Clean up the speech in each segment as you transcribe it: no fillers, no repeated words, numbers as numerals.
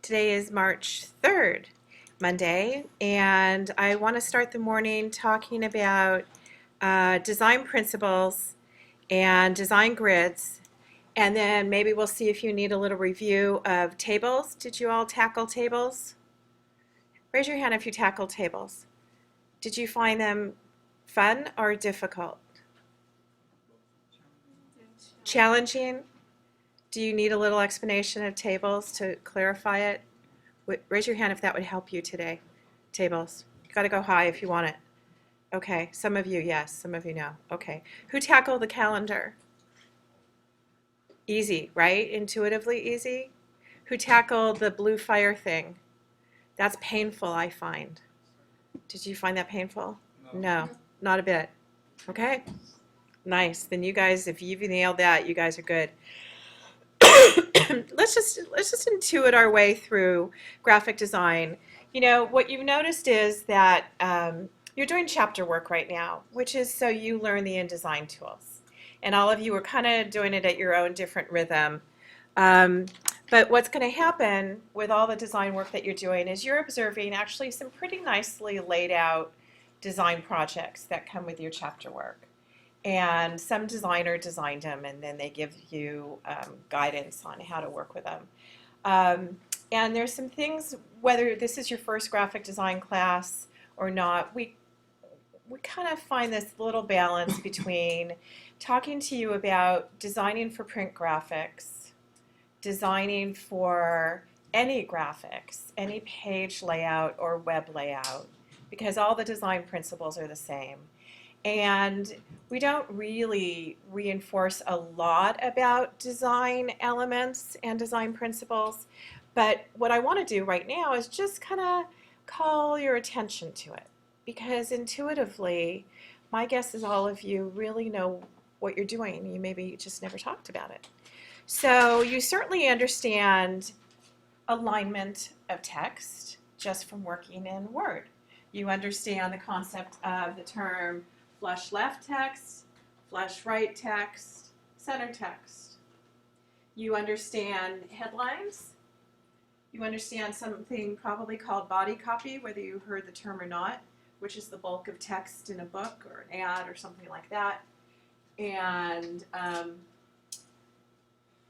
Today is March 3rd, Monday, and I want to start the morning talking about design principles and design grids, and then maybe we'll see if you need a little review of tables. Did you all tackle tables? Raise your hand if you tackled tables. Did you find them fun or difficult? Challenging? Do you need a little explanation of tables to clarify it? Raise your hand if that would help you today. Tables. You got to go high if you want it. Okay, some of you yes, some of you no. Okay. Who tackled the calendar? Easy, right? Intuitively easy. Who tackled the blue fire thing? That's painful, I find. Did you find that painful? No, not a bit. Okay. Nice. Then you guys, if you've nailed that, you guys are good. let's just intuit our way through graphic design. You know, what you've noticed is that you're doing chapter work right now, which is so you learn the InDesign tools. And all of you are kind of doing it at your own different rhythm. But what's going to happen with all the design work that you're doing is you're observing actually some pretty nicely laid out design projects that come with your chapter work. And some designer designed them, and then they give you guidance on how to work with them. And there's some things, whether this is your first graphic design class or not, we kind of find this little balance between talking to you about designing for print graphics, designing for any graphics, any page layout or web layout, because all the design principles are the same. And we don't really reinforce a lot about design elements and design principles, but what I want to do right now is just kind of call your attention to it, because intuitively, my guess is all of you really know what you're doing. You maybe just never talked about it. So you certainly understand alignment of text just from working in Word. You understand the concept of the term flush left text, flush right text, center text. You understand headlines. You understand something probably called body copy, whether you heard the term or not, which is the bulk of text in a book or an ad or something like that. And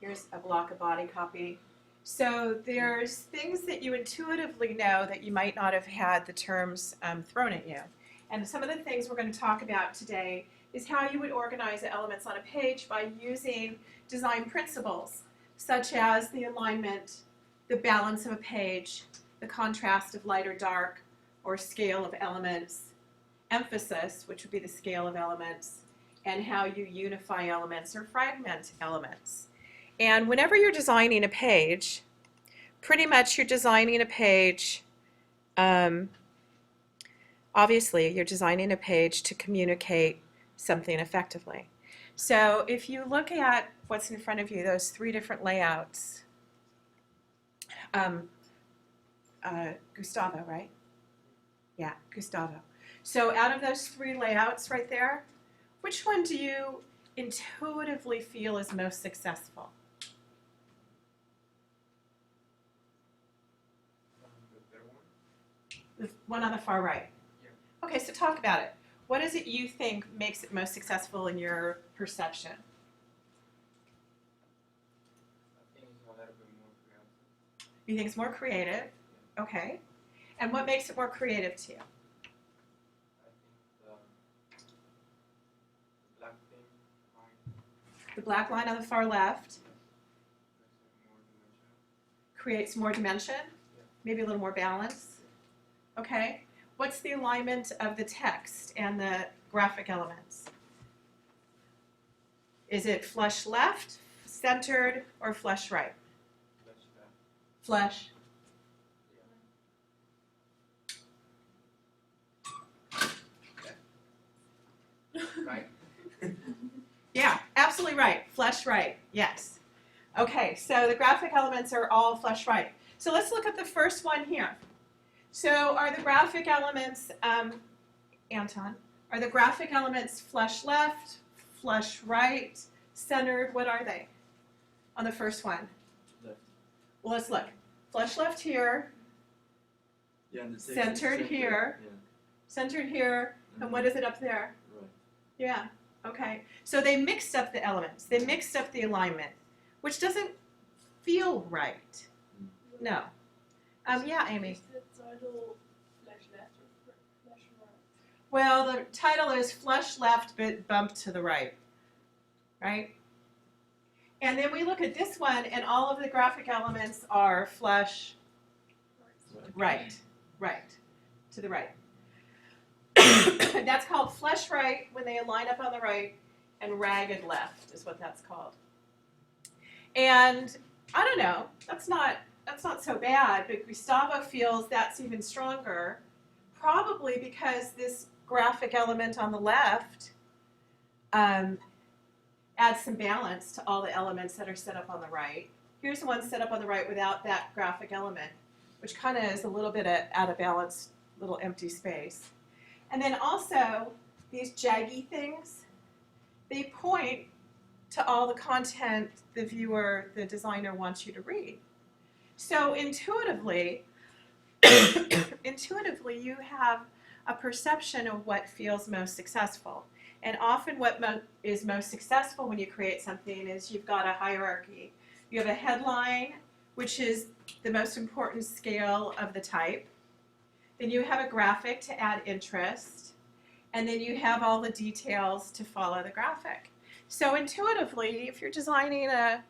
here's a block of body copy. So there's things that you intuitively know that you might not have had the terms thrown at you. And some of the things we're going to talk about today is how you would organize the elements on a page by using design principles, such as the alignment, the balance of a page, the contrast of light or dark, or scale of elements, emphasis, which would be the scale of elements, and how you unify elements or fragment elements. And whenever you're designing a page, pretty much you're designing a page obviously, you're designing a page to communicate something effectively. So if you look at what's in front of you, those three different layouts, Gustavo, right? Yeah, Gustavo. So out of those three layouts right there, which one do you intuitively feel is most successful? The one on the far right. Okay, so talk about it. What is it you think makes it most successful in your perception? I think it's a little bit more creative. You think it's more creative? Okay. And what makes it more creative to you? I think the black thing line The black line on the far left creates more dimension. creates more dimension, maybe a little more balance. Okay. What's the alignment of the text and the graphic elements? Is it flush left, centered, or flush right? That's that. Flush. Right? Yeah, absolutely right. Flush right. Yes. Okay, so the graphic elements are all flush right. So let's look at the first one here. So are the graphic elements, Anton, are the graphic elements flush left, flush right, centered? What are they on the first one? Left. Well, let's look. flush left here, Yeah, and the text is centered here, Yeah. centered here, and what is it up there? Right. Yeah, okay. So they mixed up the elements. They mixed up the alignment, which doesn't feel right. No. Yeah, Amy. Is the title flash left or flash right? Well, the title is Flush Left but Bump to the Right. Right? And then we look at this one, and all of the graphic elements are flush right. Right. To the right. That's called flush right when they line up on the right, and ragged left is what that's called. And I don't know, that's not so bad, but Gustavo feels that's even stronger, probably because this graphic element on the left adds some balance to all the elements that are set up on the right. Here's the one set up on the right without that graphic element, which kind of is a little bit out of balance, little empty space. And then also, these jaggy things, they point to all the content the viewer, the designer wants you to read. So intuitively, you have a perception of what feels most successful. And often what is most successful when you create something is you've got a hierarchy. You have a headline, which is the most important scale of the type. Then you have a graphic to add interest. And then you have all the details to follow the graphic. So intuitively, if you're designing a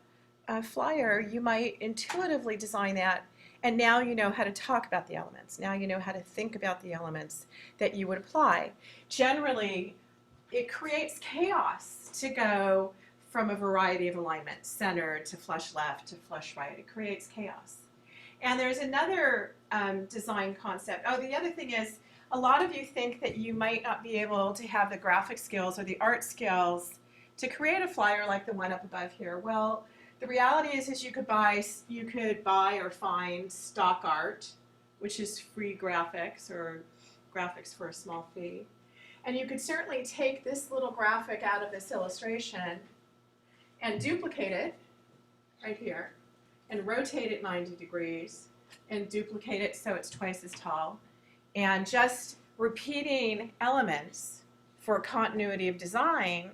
flyer, you might intuitively design that, and now you know how to talk about the elements. Now you know how to think about the elements that you would apply. Generally, it creates chaos to go from a variety of alignments, center to flush left to flush right. It creates chaos. And there's another design concept. Oh, the other thing is, a lot of you think that you might not be able to have the graphic skills or the art skills to create a flyer like the one up above here. Well, the reality is you could buy or find stock art, which is free graphics or graphics for a small fee. And you could certainly take this little graphic out of this illustration and duplicate it right here and rotate it 90 degrees and duplicate it so it's twice as tall. And just repeating elements for continuity of design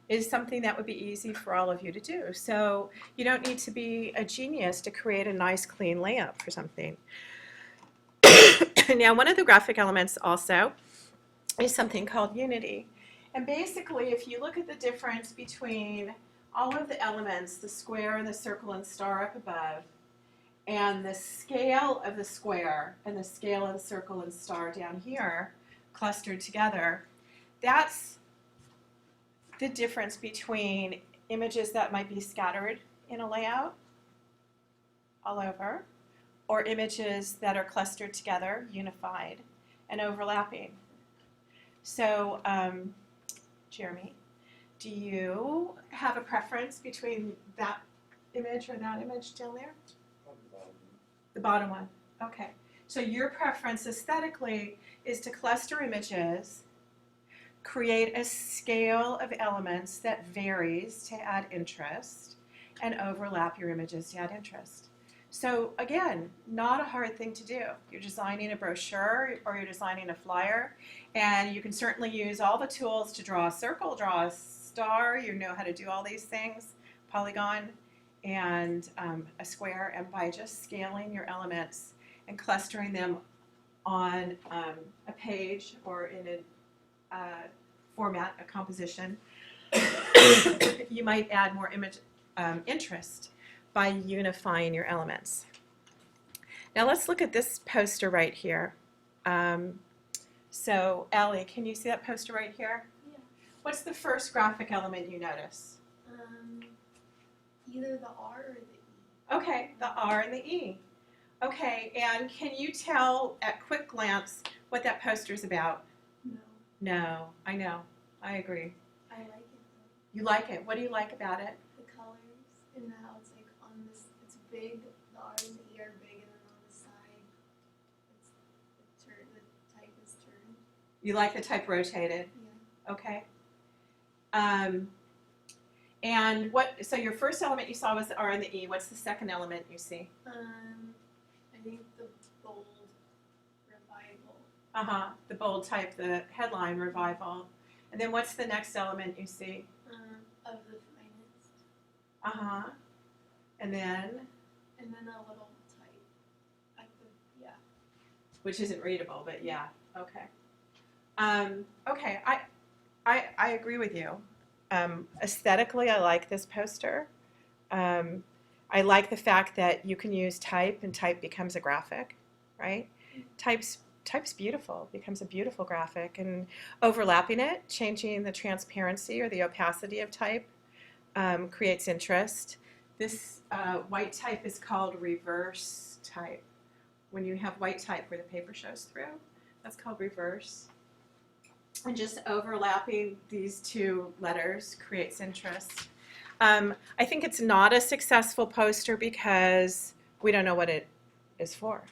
is something that would be easy for all of you to do. So you don't need to be a genius to create a nice clean layout for something. Now, one of the graphic elements also is something called unity. And basically, if you look at the difference between all of the elements, the square and the circle and star up above, and the scale of the square and the scale of the circle and star down here clustered together, that's the difference between images that might be scattered in a layout all over, or images that are clustered together, unified, and overlapping. So, Jeremy, do you have a preference between that image or that image down there? The bottom one. Okay. So your preference aesthetically is to cluster images, create a scale of elements that varies to add interest, and overlap your images to add interest. So again, not a hard thing to do. You're designing a brochure or you're designing a flyer, and you can certainly use all the tools to draw a circle, draw a star. You know how to do all these things, polygon, and a square, and by just scaling your elements and clustering them on a page or in a format, a composition, you might add more image interest by unifying your elements. Now let's look at this poster right here. So Allie, can you see that poster right here? Yeah. What's the first graphic element you notice? Either the R or the E. Okay, the R and the E. Okay, and can you tell at quick glance what that poster's about? No. No, I know. I agree. I like it though. You like it. What do you like about it? The colors and how it's like on this, it's big, the R and the E are big, and then on the side, the type is turned. You like the type rotated. Yeah. Okay. And so your first element you saw was the R and the E. What's the second element you see? The bold type, the headline revival. And then what's the next element you see? Of the finest. And then, And then a little type. Like the, yeah. which isn't readable, but yeah, okay. Okay, I agree with you. Aesthetically, I like this poster. I like the fact that you can use type and type becomes a graphic, right? Type's beautiful, becomes a beautiful graphic, and overlapping it, changing the transparency or the opacity of type creates interest. This white type is called reverse type. When you have white type where the paper shows through, that's called reverse. And just overlapping these two letters creates interest. I think it's not a successful poster because we don't know what it is for.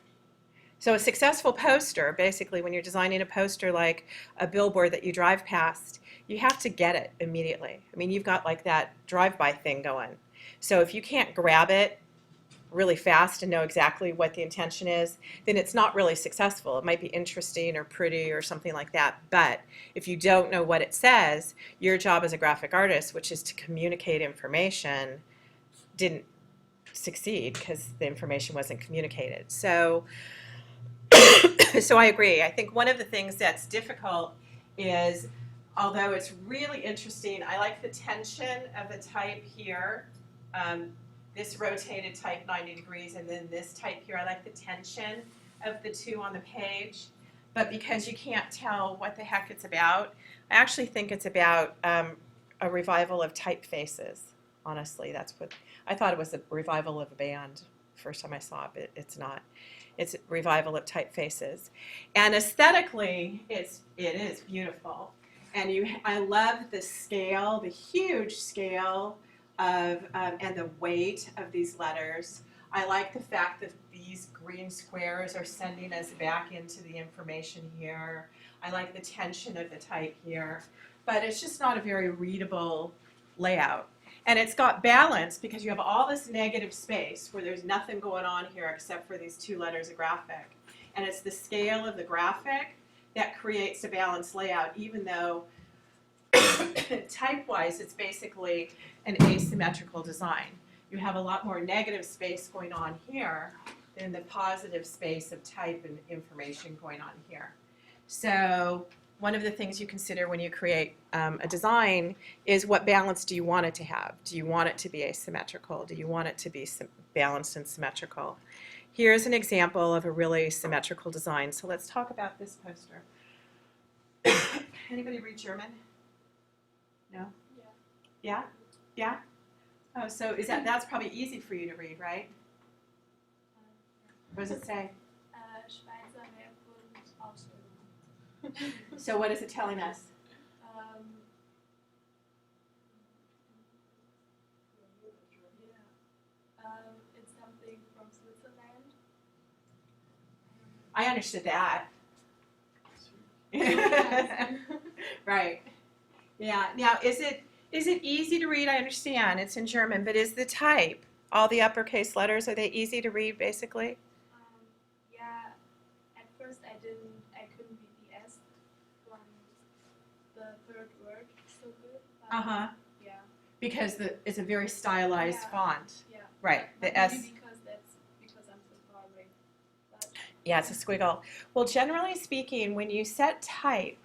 So a successful poster, basically when you're designing a poster like a billboard that you drive past, you have to get it immediately. I mean, you've got like that drive-by thing going. So if you can't grab it really fast and know exactly what the intention is, then it's not really successful. It might be interesting or pretty or something like that, but if you don't know what it says, your job as a graphic artist, which is to communicate information, didn't succeed because the information wasn't communicated. So so I agree. I think one of the things that's difficult is, although it's really interesting, I like the tension of the type here. This rotated type 90 degrees, and then this type here. I like the tension of the two on the page. But because you can't tell what the heck it's about, I actually think it's about a revival of typefaces. Honestly, that's what I thought. It was a revival of a band first time I saw it, but it's not. It's a revival of typefaces, and aesthetically, it is beautiful. And I love the scale, the huge scale of and the weight of these letters. I like the fact that these green squares are sending us back into the information here. I like the tension of the type here, but it's just not a very readable layout. And it's got balance because you have all this negative space where there's nothing going on here except for these two letters of graphic. And it's the scale of the graphic that creates a balanced layout, even though type-wise it's basically an asymmetrical design. You have a lot more negative space going on here than the positive space of type and information going on here. So one of the things you consider when you create a design is what balance do you want it to have? Do you want it to be asymmetrical? Do you want it to be balanced and symmetrical? Here's an example of a really symmetrical design. So let's talk about this poster. Anybody read German? No? Yeah? Yeah? Oh, so that's probably easy for you to read, right? What does it say? Schweizer Herkunftsausstellung. So what is it telling us? It's something from Switzerland. I understood that. Right. Yeah. Now, is it easy to read? I understand it's in German, but is the type, all the uppercase letters, are they easy to read basically? Yeah. At first I couldn't read the S from the third word so good. Uh-huh. Yeah. Because it's a very stylized Yeah. font. Yeah. Right. The Maybe S. because I'm so far away. But Yeah, it's a squiggle. Well, generally speaking, when you set type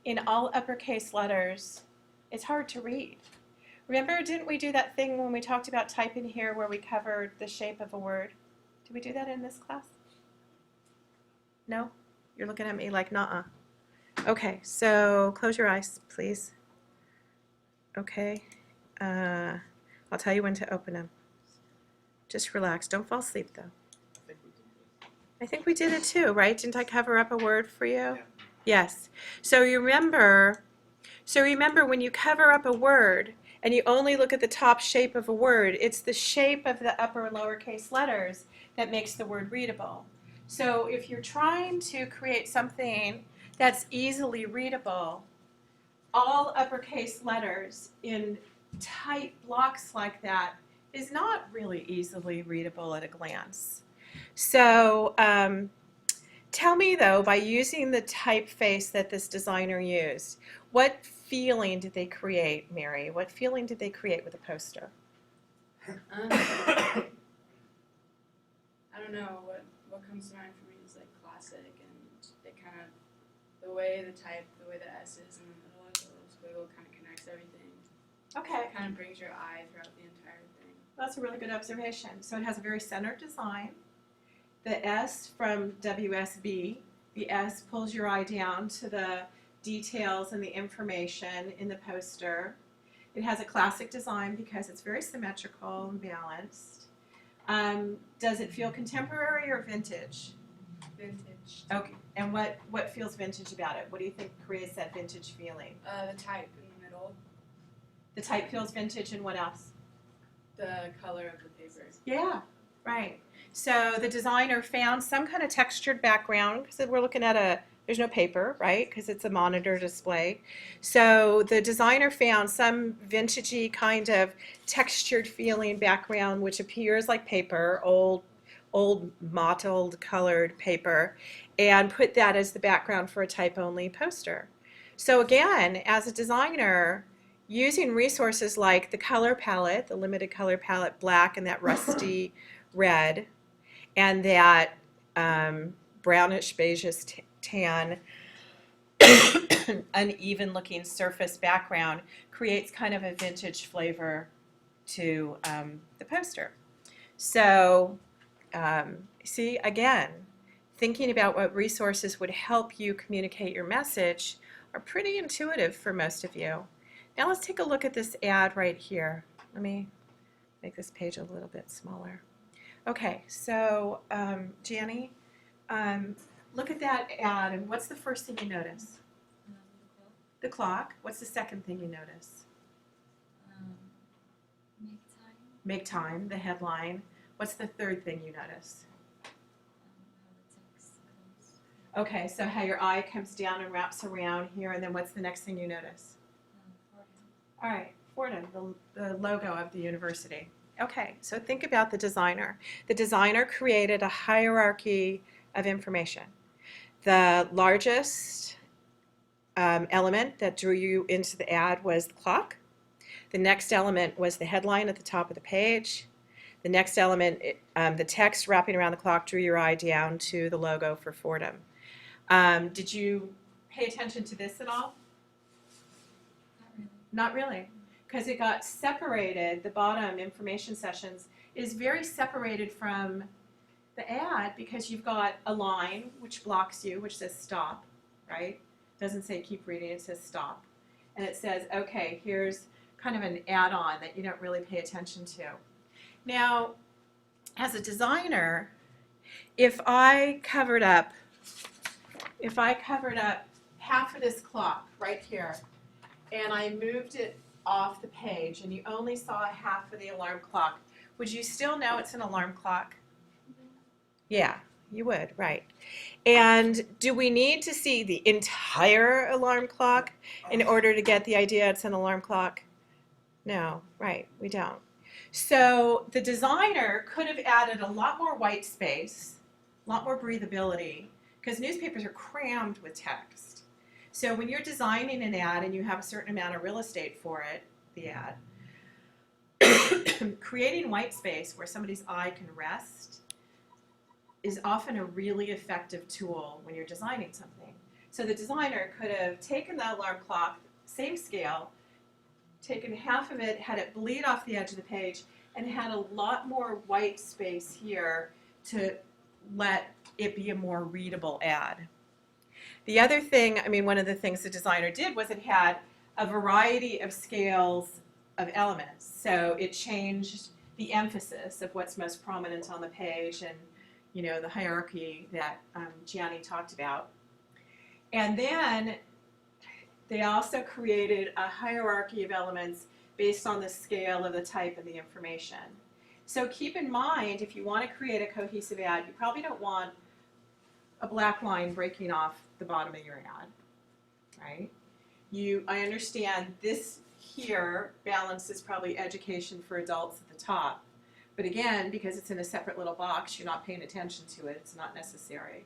in all uppercase letters, it's hard to read. Remember, didn't we do that thing when we talked about type in here where we covered the shape of a word? Did we do that in this class? No? You're looking at me like, nuh-uh. Okay, so close your eyes, please. Okay. I'll tell you when to open them. Just relax. Don't fall asleep, though. I think we did it too, right? Didn't I cover up a word for you? Yeah. Yes. So remember when you cover up a word and you only look at the top shape of a word, it's the shape of the upper and lowercase letters that makes the word readable. So if you're trying to create something that's easily readable, all uppercase letters in tight blocks like that is not really easily readable at a glance. So Tell me though, by using the typeface that this designer used, what feeling did they create, Mary? What feeling did they create with the poster? I don't know, what comes to mind for me is like classic, and they kind of, the way the S is in the middle, like a little squiggle, kind of connects everything. Okay, It kind of brings your eye throughout the entire thing. that's a really good observation. So it has a very centered design. The S from WSB, the S pulls your eye down to the details and the information in the poster. It has a classic design because it's very symmetrical and balanced. Does it feel contemporary or vintage? Vintage. Okay, and what feels vintage about it? What do you think creates that vintage feeling? The type in the middle, The type feels vintage, and what else? the color of the paper. Yeah, right. So the designer found some kind of textured background because we're looking at there's no paper, right? Because it's a monitor display. So the designer found some vintagey kind of textured feeling background which appears like paper, old mottled colored paper, and put that as the background for a type-only poster. So again, as a designer, using resources like the color palette, the limited color palette black and that rusty red, and that brownish beigeish tan uneven looking surface background creates kind of a vintage flavor to the poster. So see, again, thinking about what resources would help you communicate your message are pretty intuitive for most of you. Now let's take a look at this ad right here. Let me make this page a little bit smaller. Okay, so Janny, look at that ad, and what's the first thing you notice? The clock. What's the second thing you notice? Make time. Make time, the headline. What's the third thing you notice? How the text goes. Okay, so how your eye comes down and wraps around here, and then what's the next thing you notice? Fordham. All right, Fordham, the logo of the university. Okay, so think about the designer. The designer created a hierarchy of information. The largest element that drew you into the ad was the clock. The next element was the headline at the top of the page. The next element, the text wrapping around the clock, drew your eye down to the logo for Fordham. Did you pay attention to this at all? Not really. Not really, because it got separated. The bottom information sessions is very separated from the ad because you've got a line which blocks you, which says stop, right? Doesn't say keep reading, it says stop. And it says, okay, here's kind of an add-on that you don't really pay attention to. Now, as a designer, if I covered up half of this clock right here, and I moved it off the page, and you only saw half of the alarm clock, would you still know it's an alarm clock? Yeah, you would, right. And do we need to see the entire alarm clock in order to get the idea it's an alarm clock? No, right, we don't. So the designer could have added a lot more white space, a lot more breathability, because newspapers are crammed with text. So when you're designing an ad and you have a certain amount of real estate for it, the ad, creating white space where somebody's eye can rest is often a really effective tool when you're designing something. So the designer could have taken the alarm clock, same scale, taken half of it, had it bleed off the edge of the page, and had a lot more white space here to let it be a more readable ad. The other thing, one of the things the designer did was it had a variety of scales of elements. So it changed the emphasis of what's most prominent on the page and, the hierarchy that Gianni talked about. And then they also created a hierarchy of elements based on the scale of the type and the information. So keep in mind, if you want to create a cohesive ad, you probably don't want a black line breaking off the bottom of your ad, right? I understand this here balances probably education for adults at the top. But again, because it's in a separate little box, you're not paying attention to it. It's not necessary.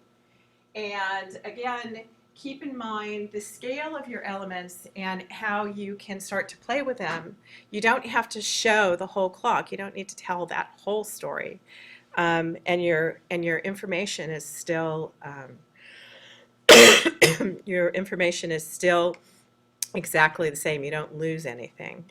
And again, keep in mind the scale of your elements and how you can start to play with them. You don't have to show the whole clock. You don't need to tell that whole story. And your information is still your information is still exactly the same. You don't lose anything.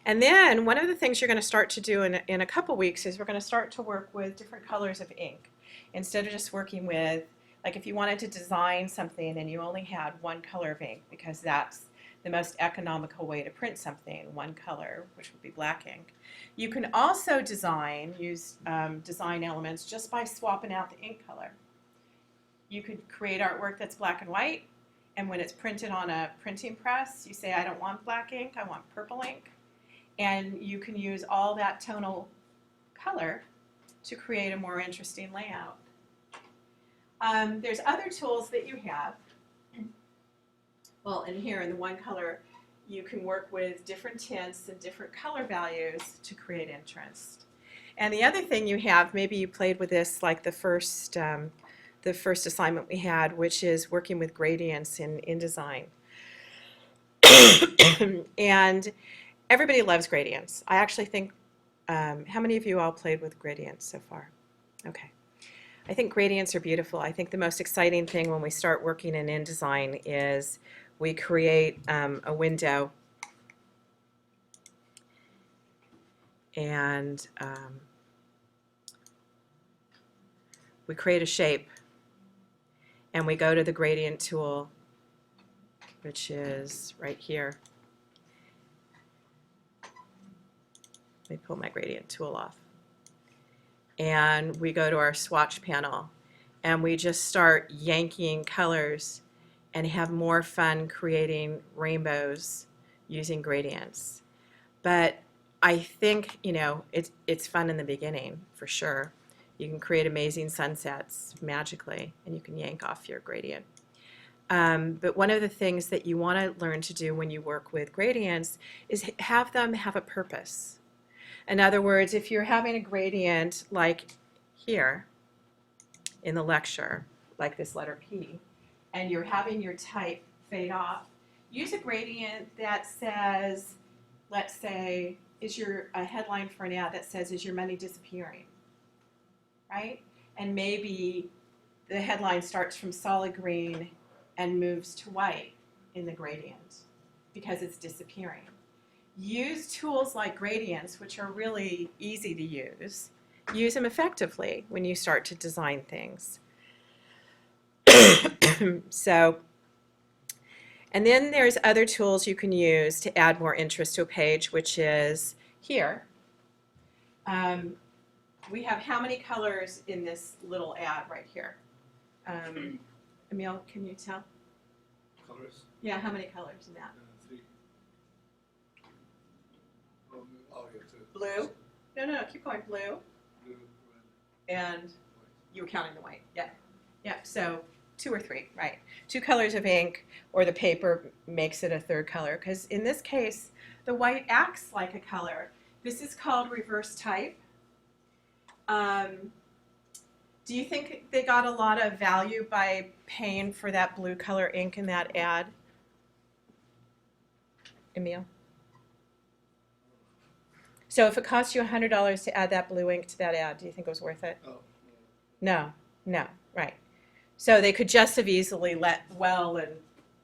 And then one of the things you're going to start to do in a couple weeks is we're going to start to work with different colors of ink. Instead of just working with, like if you wanted to design something and you only had one color of ink, because that's the most economical way to print something, one color, which would be black ink. You can also use design elements just by swapping out the ink color. You could create artwork that's black and white, and when it's printed on a printing press, you say, I don't want black ink, I want purple ink. And you can use all that tonal color to create a more interesting layout. There's other tools that you have. Well, in here in the one color, you can work with different tints and different color values to create interest. And the other thing you have, maybe you played with this like the first assignment we had, which is working with gradients in InDesign. And everybody loves gradients. I actually think, how many of you all played with gradients so far? Okay. I think gradients are beautiful. I think the most exciting thing when we start working in InDesign is we create a window and we create a shape and we go to the gradient tool, which is right here. Let me pull my gradient tool off. And we go to our swatch panel and we just start yanking colors and have more fun creating rainbows using gradients. But I think, you know, it's fun in the beginning for sure. You can create amazing sunsets magically and you can yank off your gradient. But one of the things that you want to learn to do when you work with gradients is have them have a purpose. In other words, if you're having a gradient like here in the lecture, like this letter P, and you're having your type fade off, use a gradient that says, let's say, a headline for an ad that says, is your money disappearing? Right? And maybe the headline starts from solid green and moves to white in the gradient because it's disappearing. Use tools like gradients, which are really easy to use. Use them effectively when you start to design things. And then there's other tools you can use to add more interest to a page, which is here. We have how many colors in this little ad right here? Emil, can you tell? Colors? Yeah, how many colors in that? 3. Oh, yeah, 2. Blue? No, keep going. Blue. Blue, And red, you were counting the white. Yeah. Yeah, so 2 or 3, right. 2 colors of ink, or the paper makes it a third color, because in this case, the white acts like a color. This is called reverse type. Do you think they got a lot of value by paying for that blue color ink in that ad? Emil? So if it cost you $100 to add that blue ink to that ad, do you think it was worth it? Oh, No, right. So they could just have easily let well and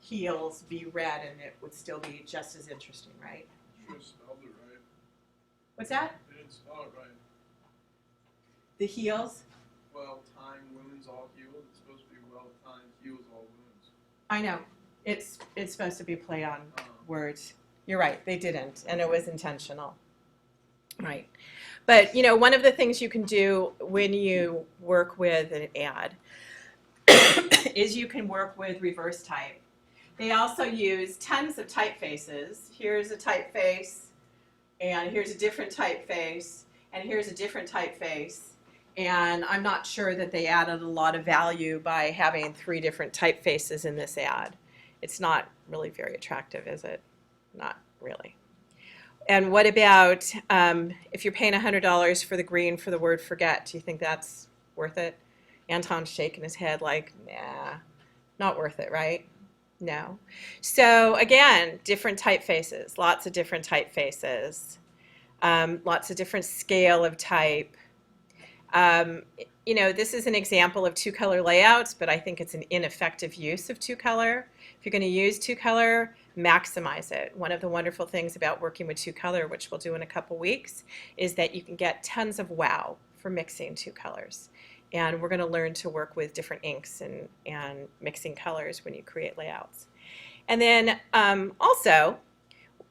heels be red and it would still be just as interesting, right? you should have spelled it right. What's that? They didn't spell it right. The heels? Well, time, women's all healed. It's supposed to be well timed, heels all women's. I know. It's supposed to be play on Oh. words. You're right, they didn't, and it was intentional. Right. But, you know, one of the things you can do when you work with an ad is you can work with reverse type. They also use tons of typefaces. Here's a typeface, and here's a different typeface, and here's a different typeface. And I'm not sure that they added a lot of value by having 3 different typefaces in this ad. It's not really very attractive, is it? Not really. And what about if you're paying $100 for the green for the word forget? Do you think that's worth it? Anton's shaking his head like, nah, not worth it, right? No. So again, different typefaces, lots of different typefaces, lots of different scale of type. This is an example of two-color layouts, but I think it's an ineffective use of two-color. If you're going to use two-color, maximize it. One of the wonderful things about working with two-color, which we'll do in a couple weeks, is that you can get tons of wow for mixing two colors. And we're going to learn to work with different inks and mixing colors when you create layouts. And then also,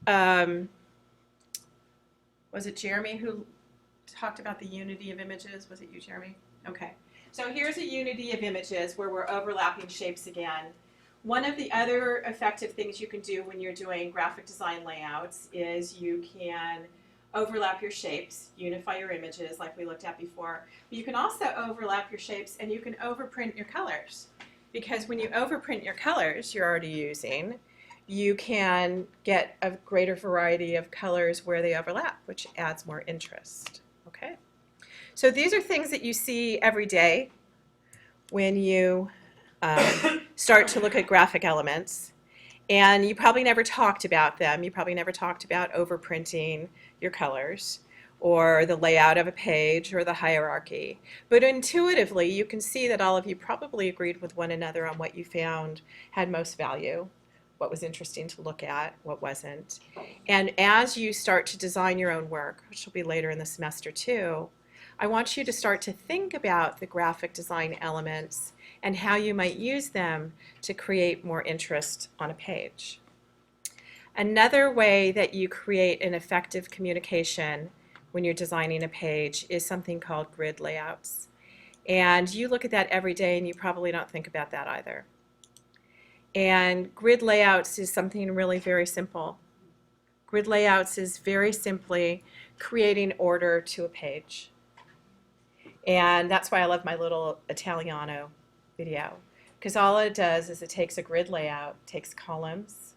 was it Jeremy who talked about the unity of images? Was it you, Jeremy? Okay. So here's a unity of images where we're overlapping shapes again. One of the other effective things you can do when you're doing graphic design layouts is you can overlap your shapes, unify your images like we looked at before. But you can also overlap your shapes and you can overprint your colors. Because when you overprint your colors you're already using, you can get a greater variety of colors where they overlap, which adds more interest. Okay? So these are things that you see every day when you start to look at graphic elements. And you probably never talked about them. You probably never talked about overprinting your colors or the layout of a page or the hierarchy. But intuitively, you can see that all of you probably agreed with one another on what you found had most value, what was interesting to look at, what wasn't. And as you start to design your own work, which will be later in the semester too, I want you to start to think about the graphic design elements and how you might use them to create more interest on a page. Another way that you create an effective communication when you're designing a page is something called grid layouts. And you look at that every day and you probably don't think about that either. And grid layouts is something really very simple. Grid layouts is very simply creating order to a page. And that's why I love my little Italiano video, because all it does is it takes a grid layout, takes columns,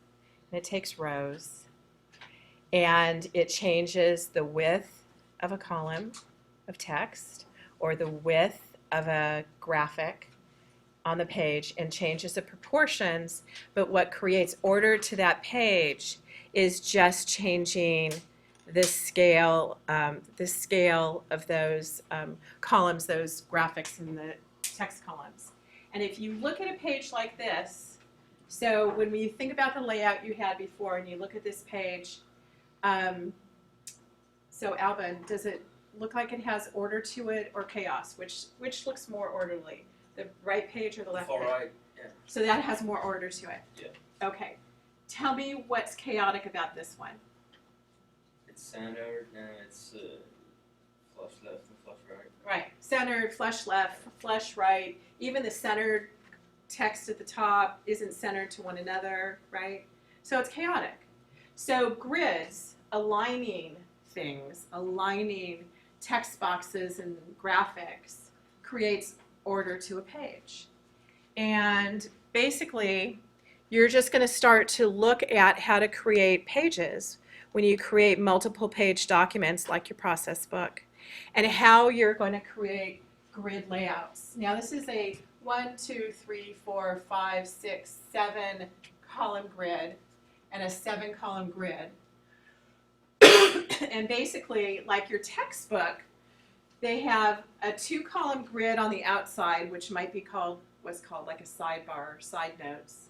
and it takes rows, and it changes the width of a column of text or the width of a graphic on the page and changes the proportions, but what creates order to that page is just changing the scale of those columns, those graphics in the text columns. And if you look at a page like this, so when we think about the layout you had before and you look at this page, so Alvin, does it look like it has order to it or chaos? Which looks more orderly? The right page or the left Far page? right, yeah. So that has more order to it? Yeah. Okay. Tell me what's chaotic about this one. It's centered and it's flush left and flush right. Right. Centered, flush left, flush right. Even the centered text at the top isn't centered to one another, right? So it's chaotic. So grids, aligning things, aligning text boxes and graphics creates order to a page. And basically, you're just going to start to look at how to create pages when you create multiple page documents like your process book, and how you're going to create grid layouts. Now this is a 1, 2, 3, 4, 5, 6, 7 column grid and a 7-column grid. And basically, like your textbook, they have a 2-column grid on the outside, which might be called what's called like a sidebar or side notes.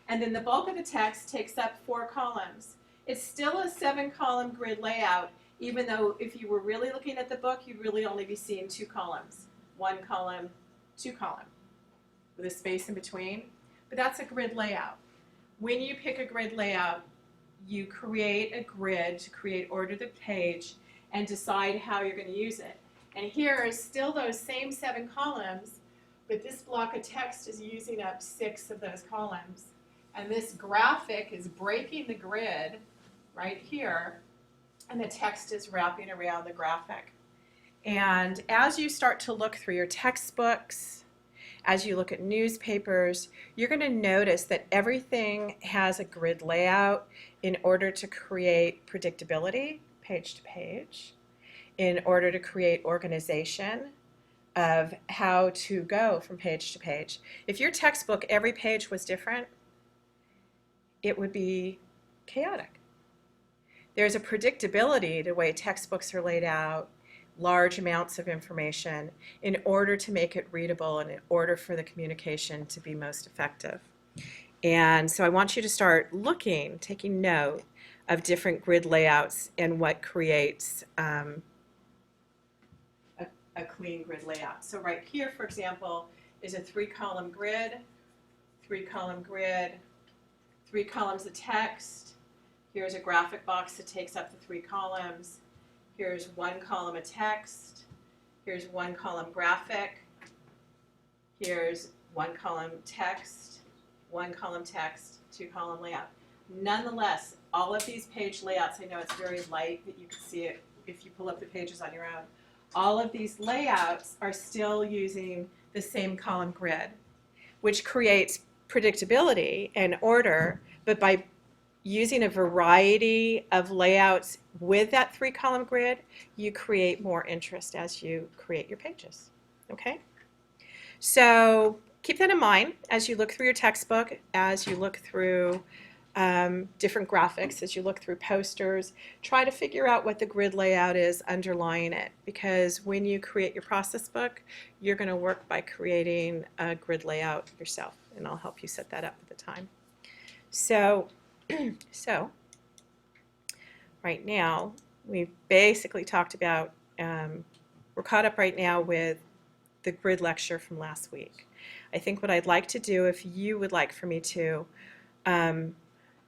And then the bulk of the text takes up 4 columns. It's still a 7-column grid layout, even though if you were really looking at the book, you'd really only be seeing 2 columns. 1 column, 2 column, with a space in between. But that's a grid layout. When you pick a grid layout, you create a grid to create order to the page and decide how you're going to use it. And here is still those same 7 columns, but this block of text is using up 6 of those columns. And this graphic is breaking the grid right here, and the text is wrapping around the graphic. And as you start to look through your textbooks, as you look at newspapers, you're going to notice that everything has a grid layout in order to create predictability, page to page, in order to create organization, of how to go from page to page. If your textbook, every page was different, it would be chaotic. There's a predictability to the way textbooks are laid out, large amounts of information, in order to make it readable and in order for the communication to be most effective. And so I want you to start looking, taking note of different grid layouts and what creates a clean grid layout. So right here, for example, is a 3-column grid, 3-column grid, 3 columns of text. Here's a graphic box that takes up the 3 columns. Here's 1 column of text. Here's 1 column graphic. Here's 1 column text, 1 column text, 2 column layout. Nonetheless, all of these page layouts, I know it's very light that you can see it if you pull up the pages on your own. All of these layouts are still using the same column grid, which creates predictability and order, but by using a variety of layouts with that 3-column grid, you create more interest as you create your pages, okay? So keep that in mind as you look through your textbook, as you look through different graphics, as you look through posters. Try to figure out what the grid layout is underlying it, because when you create your process book, you're going to work by creating a grid layout yourself, and I'll help you set that up at the time. So, right now, we've basically talked about, we're caught up right now with the grid lecture from last week. I think what I'd like to do, if you would like for me to,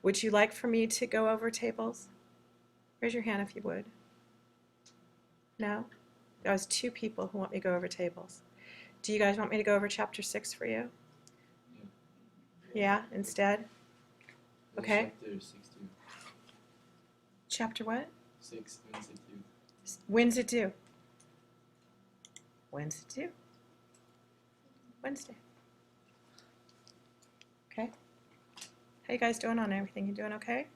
would you like for me to go over tables? Raise your hand if you would. No? There was 2 people who want me to go over tables. Do you guys want me to go over chapter 6 for you? Yeah, instead? Okay. Chapter 62. Chapter what? 6, Wednesday 2. When's it due? When's it due? Wednesday. Okay. How you guys doing on everything? You doing okay?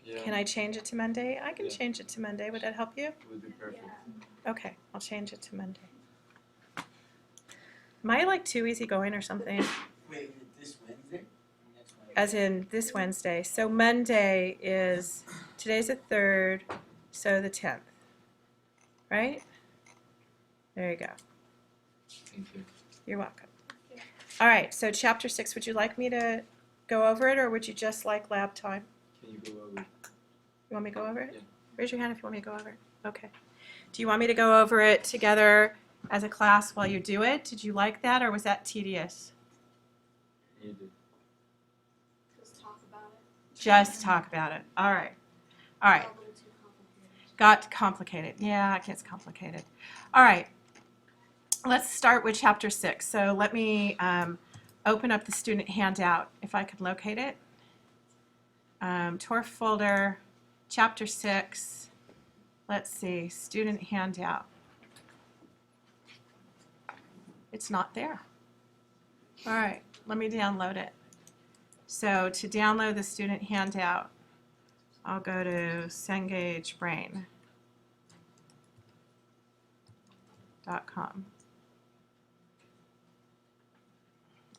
Yeah, Can I change it to Monday? I can Yeah. change it to Monday. Would that help you? would be perfect. Okay, I'll change it to Monday. Am I like too easygoing or something? Wait, this Wednesday? Next Wednesday? As in this Wednesday. So Monday is, today's the 3rd, so the 10th. Right? There you go. Thank you. You're welcome. All right, so chapter 6, would you like me to go over it, or would you just like lab time? Can you go over? You want me to go over it? Yeah. Raise your hand if you want me to go over it. Okay. Do you want me to go over it together as a class while you do it? Did you like that, or was that tedious? You do. Just talk about it. Just talk about it. All right. All right. A little too complicated. Got complicated. Yeah, it gets complicated. All right. Let's start with chapter 6. So let me open up the student handout, if I could locate it. TORF folder, chapter 6. Let's see, student handout. It's not there. All right, let me download it. So to download the student handout, I'll go to CengageBrain.com.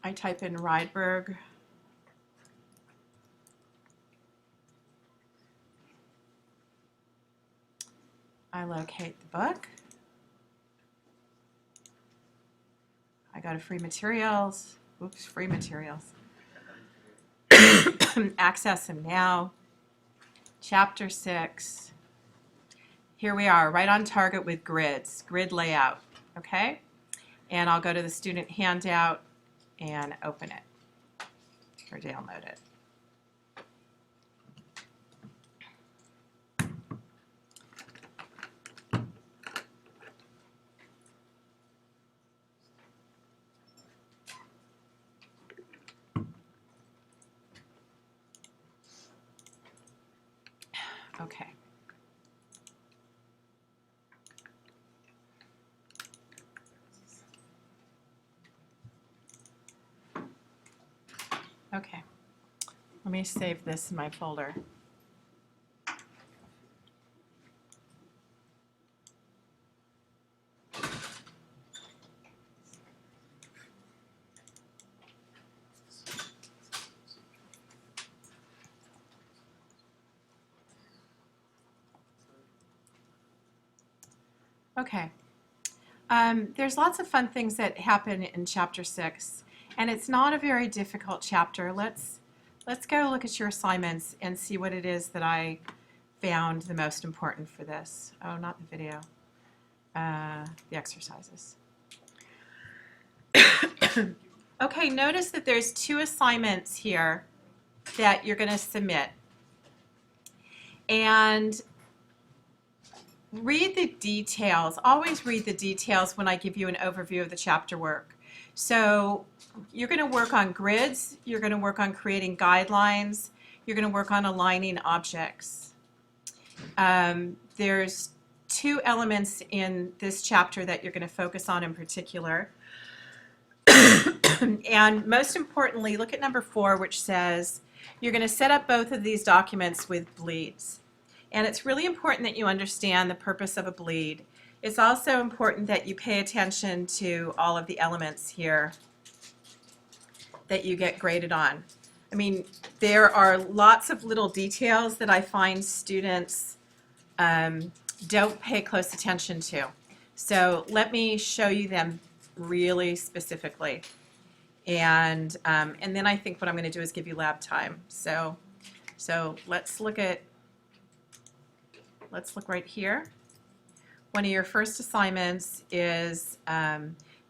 I type in Rydberg. I locate the book. I go to free materials. Oops, free materials. Access them now. Chapter 6. Here we are, right on target with grids, grid layout, okay? And I'll go to the student handout and open it or download it. Okay. Okay. Let me save this in my folder. Okay. There's lots of fun things that happen in chapter 6, and it's not a very difficult chapter. Let's go look at your assignments and see what it is that I found the most important for this. Oh, not the video. The exercises. Okay, notice that there's 2 assignments here that you're going to submit. And read the details. Always read the details when I give you an overview of the chapter work. So you're going to work on grids, you're going to work on creating guidelines, you're going to work on aligning objects. There's 2 elements in this chapter that you're going to focus on in particular. And most importantly, look at number 4, which says you're going to set up both of these documents with bleeds. And it's really important that you understand the purpose of a bleed. It's also important that you pay attention to all of the elements here that you get graded on. I mean, there are lots of little details that I find students don't pay close attention to. So let me show you them really specifically. And then I think what I'm going to do is give you lab time. So let's look right here. One of your first assignments is,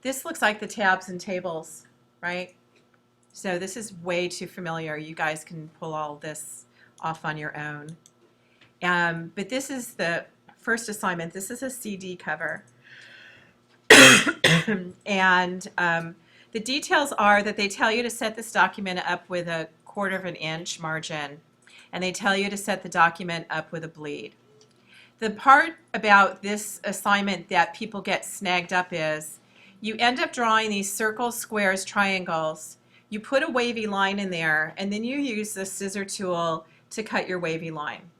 this looks like the tabs and tables, right? So this is way too familiar. You guys can pull all this off on your own. But this is the first assignment. This is a CD cover. And the details are that they tell you to set this document up with a 1/4 inch margin, and they tell you to set the document up with a bleed. The part about this assignment that people get snagged up is you end up drawing these circles, squares, triangles. You put a wavy line in there, and then you use the scissor tool to cut your wavy line.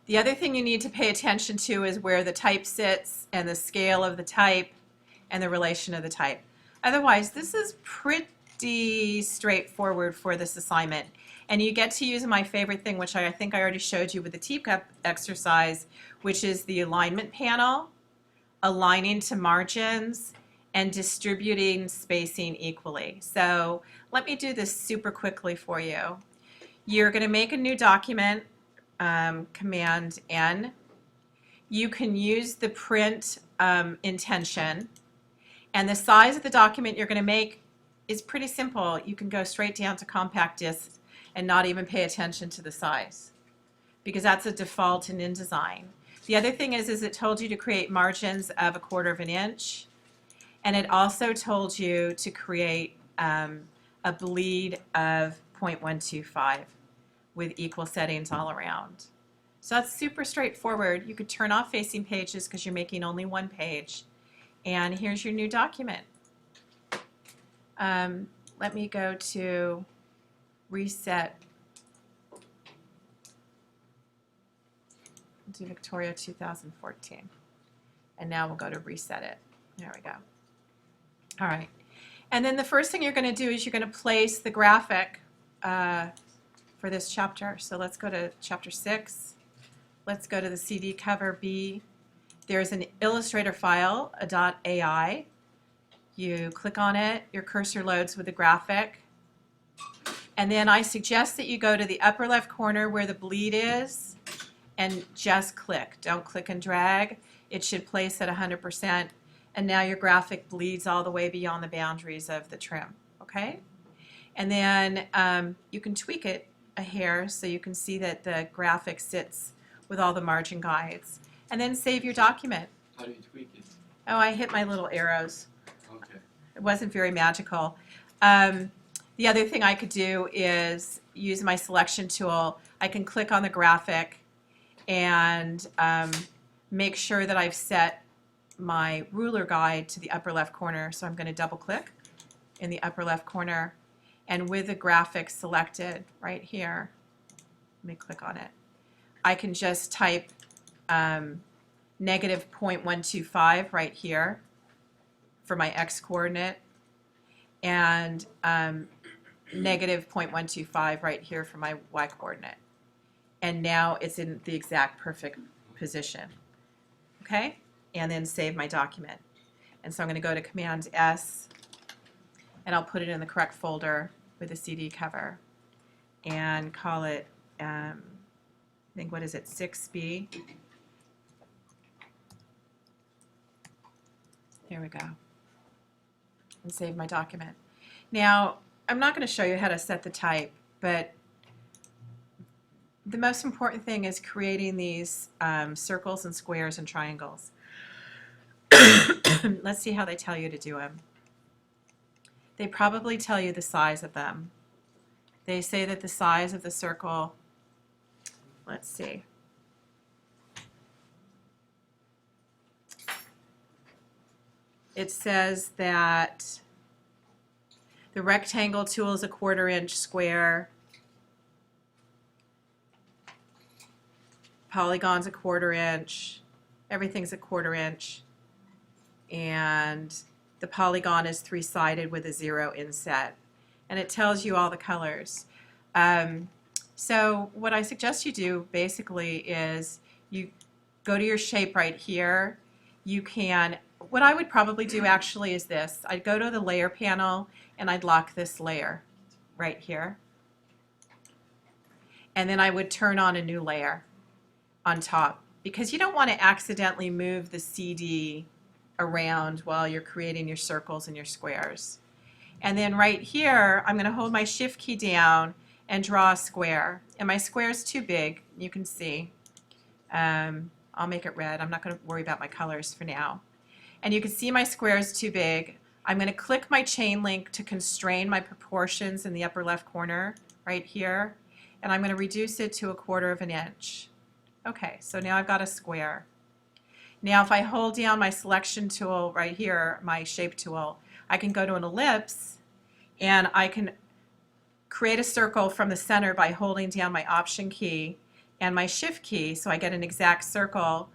The other thing you need to pay attention to is where the type sits and the scale of the type and the relation of the type. Otherwise, this is pretty straightforward for this assignment. And you get to use my favorite thing, which I think I already showed you with the teacup exercise, which is the alignment panel, aligning to margins, and distributing spacing equally. So let me do this super quickly for you. You're going to make a new document, Command N. You can use the print intention, and the size of the document you're going to make is pretty simple. You can go straight down to compact disc and not even pay attention to the size, because that's a default in InDesign. The other thing is it told you to create margins of a 1/4 inch, and it also told you to create a bleed of 0.125 with equal settings all around. So that's super straightforward. You could turn off facing pages because you're making only 1 page. And here's your new document. Let me go to reset. Do Victoria 2014. And now we'll go to reset it. There we go. All right. And then the first thing you're going to do is you're going to place the graphic for this chapter. So let's go to chapter 6. Let's go to the CD cover B. There's an Illustrator file, a .ai. You click on it, your cursor loads with the graphic. And then I suggest that you go to the upper left corner where the bleed is and just click. Don't click and drag. It should place at 100%. And now your graphic bleeds all the way beyond the boundaries of the trim, okay? And then you can tweak it a hair so you can see that the graphic sits with all the margin guides. And then save your document. How do you tweak it? Oh, I hit my little arrows. Okay. It wasn't very magical. The other thing I could do is use my selection tool. I can click on the graphic and make sure that I've set my ruler guide to the upper left corner. So I'm going to double click in the upper left corner, and with the graphic selected right here, let me click on it. I can just type negative 0.125 right here for my x coordinate, and negative 0.125 right here for my y coordinate. And now it's in the exact perfect position. okay? And then save my document. And so I'm going to go to Command S, and I'll put it in the correct folder with the CD cover, and call it, I think, what is it, 6B? There we go. And save my document. Now, I'm not going to show you how to set the type, but the most important thing is creating these circles and squares and triangles. Let's see how they tell you to do them. They probably tell you the size of them. They say that the size of the circle, let's see. It says that the rectangle tool is a 1/4 inch square. Polygon's a 1/4 inch. Everything's a 1/4 inch. And the polygon is 3-sided with a 0 inset. And it tells you all the colors. So what I suggest you do basically is you go to your shape right here. You can, what I would probably do actually is this. I'd go to the layer panel and I'd lock this layer right here. And then I would turn on a new layer on top, because you don't want to accidentally move the CD around while you're creating your circles and your squares. And then right here, I'm going to hold my Shift key down and draw a square. And my square is too big, you can see. I'll make it red. I'm not going to worry about my colors for now. And you can see my square is too big. I'm going to click my chain link to constrain my proportions in the upper left corner right here. And I'm going to reduce it to a 1/4 inch. Okay, so now I've got a square. Now if I hold down my selection tool right here, my shape tool, I can go to an ellipse and I can create a circle from the center by holding down my Option key and my Shift key, so I get an exact circle.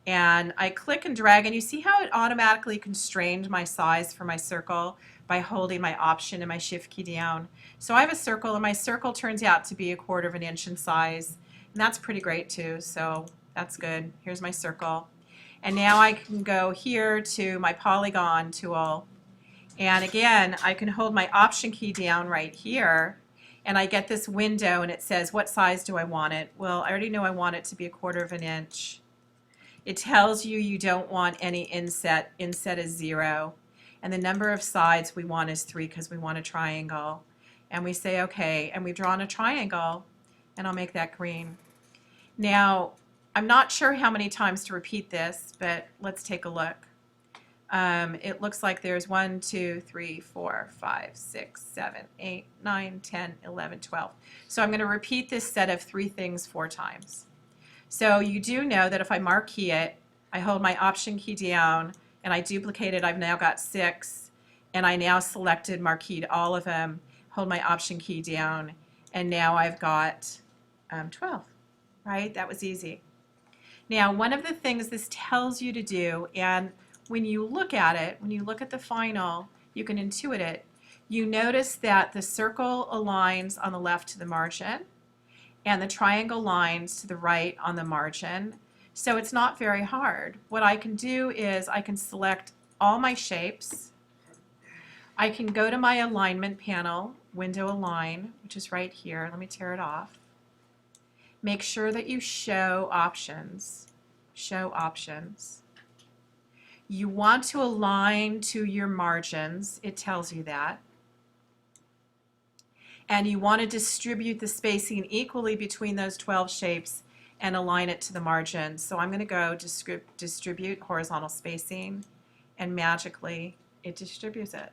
And I click and drag, and you see how it automatically constrained my size for my circle by holding my Option and my Shift key down. So I have a circle, and my circle turns out to be a 1/4 inch in size. And that's pretty great too, so that's good. Here's my circle. And now I can go here to my polygon tool. And again, I can hold my Option key down right here. And I get this window, and it says, what size do I want it? Well, I already know I want it to be a 1/4 inch. It tells you you don't want any inset. Inset is 0. And the number of sides we want is 3 because we want a triangle. And we say OK, and we've drawn a triangle, and I'll make that green. Now, I'm not sure how many times to repeat this, but let's take a look. It looks like there's 1, 2, 3, 4, 5, 6, 7, 8, 9, 10, 11, 12. So I'm going to repeat this set of 3 things 4 times. So you do know that if I marquee it, I hold my Option key down and I duplicate it, I've now got 6, and I now selected, marqueed all of them, hold my Option key down, and now I've got 12, right? That was easy. Now, one of the things this tells you to do, and when you look at it, when you look at the final, you can intuit it. You notice that the circle aligns on the left to the margin, and the triangle lines to the right on the margin. So it's not very hard. What I can do is I can select all my shapes. I can go to my alignment panel, Window Align, which is right here. Let me tear it off. Make sure that you show options. Show options. You want to align to your margins. It tells you that. And you want to distribute the spacing equally between those 12 shapes and align it to the margin. So I'm going to go distribute horizontal spacing, and magically it distributes it.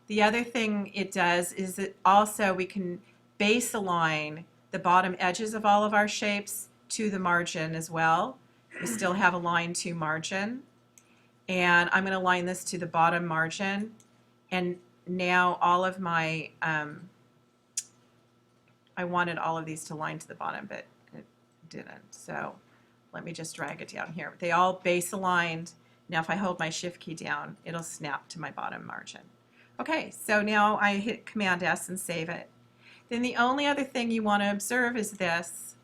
The other thing it does is that also we can base align the bottom edges of all of our shapes to the margin as well. We still have a line to margin, and I'm going to align this to the bottom margin, and now all of my I wanted all of these to line to the bottom, but it didn't, so let me just drag it down here. They all base aligned. Now if I hold my Shift key down, it'll snap to my bottom margin. Okay, so now I hit Command S and save it. Then the only other thing you want to observe is this.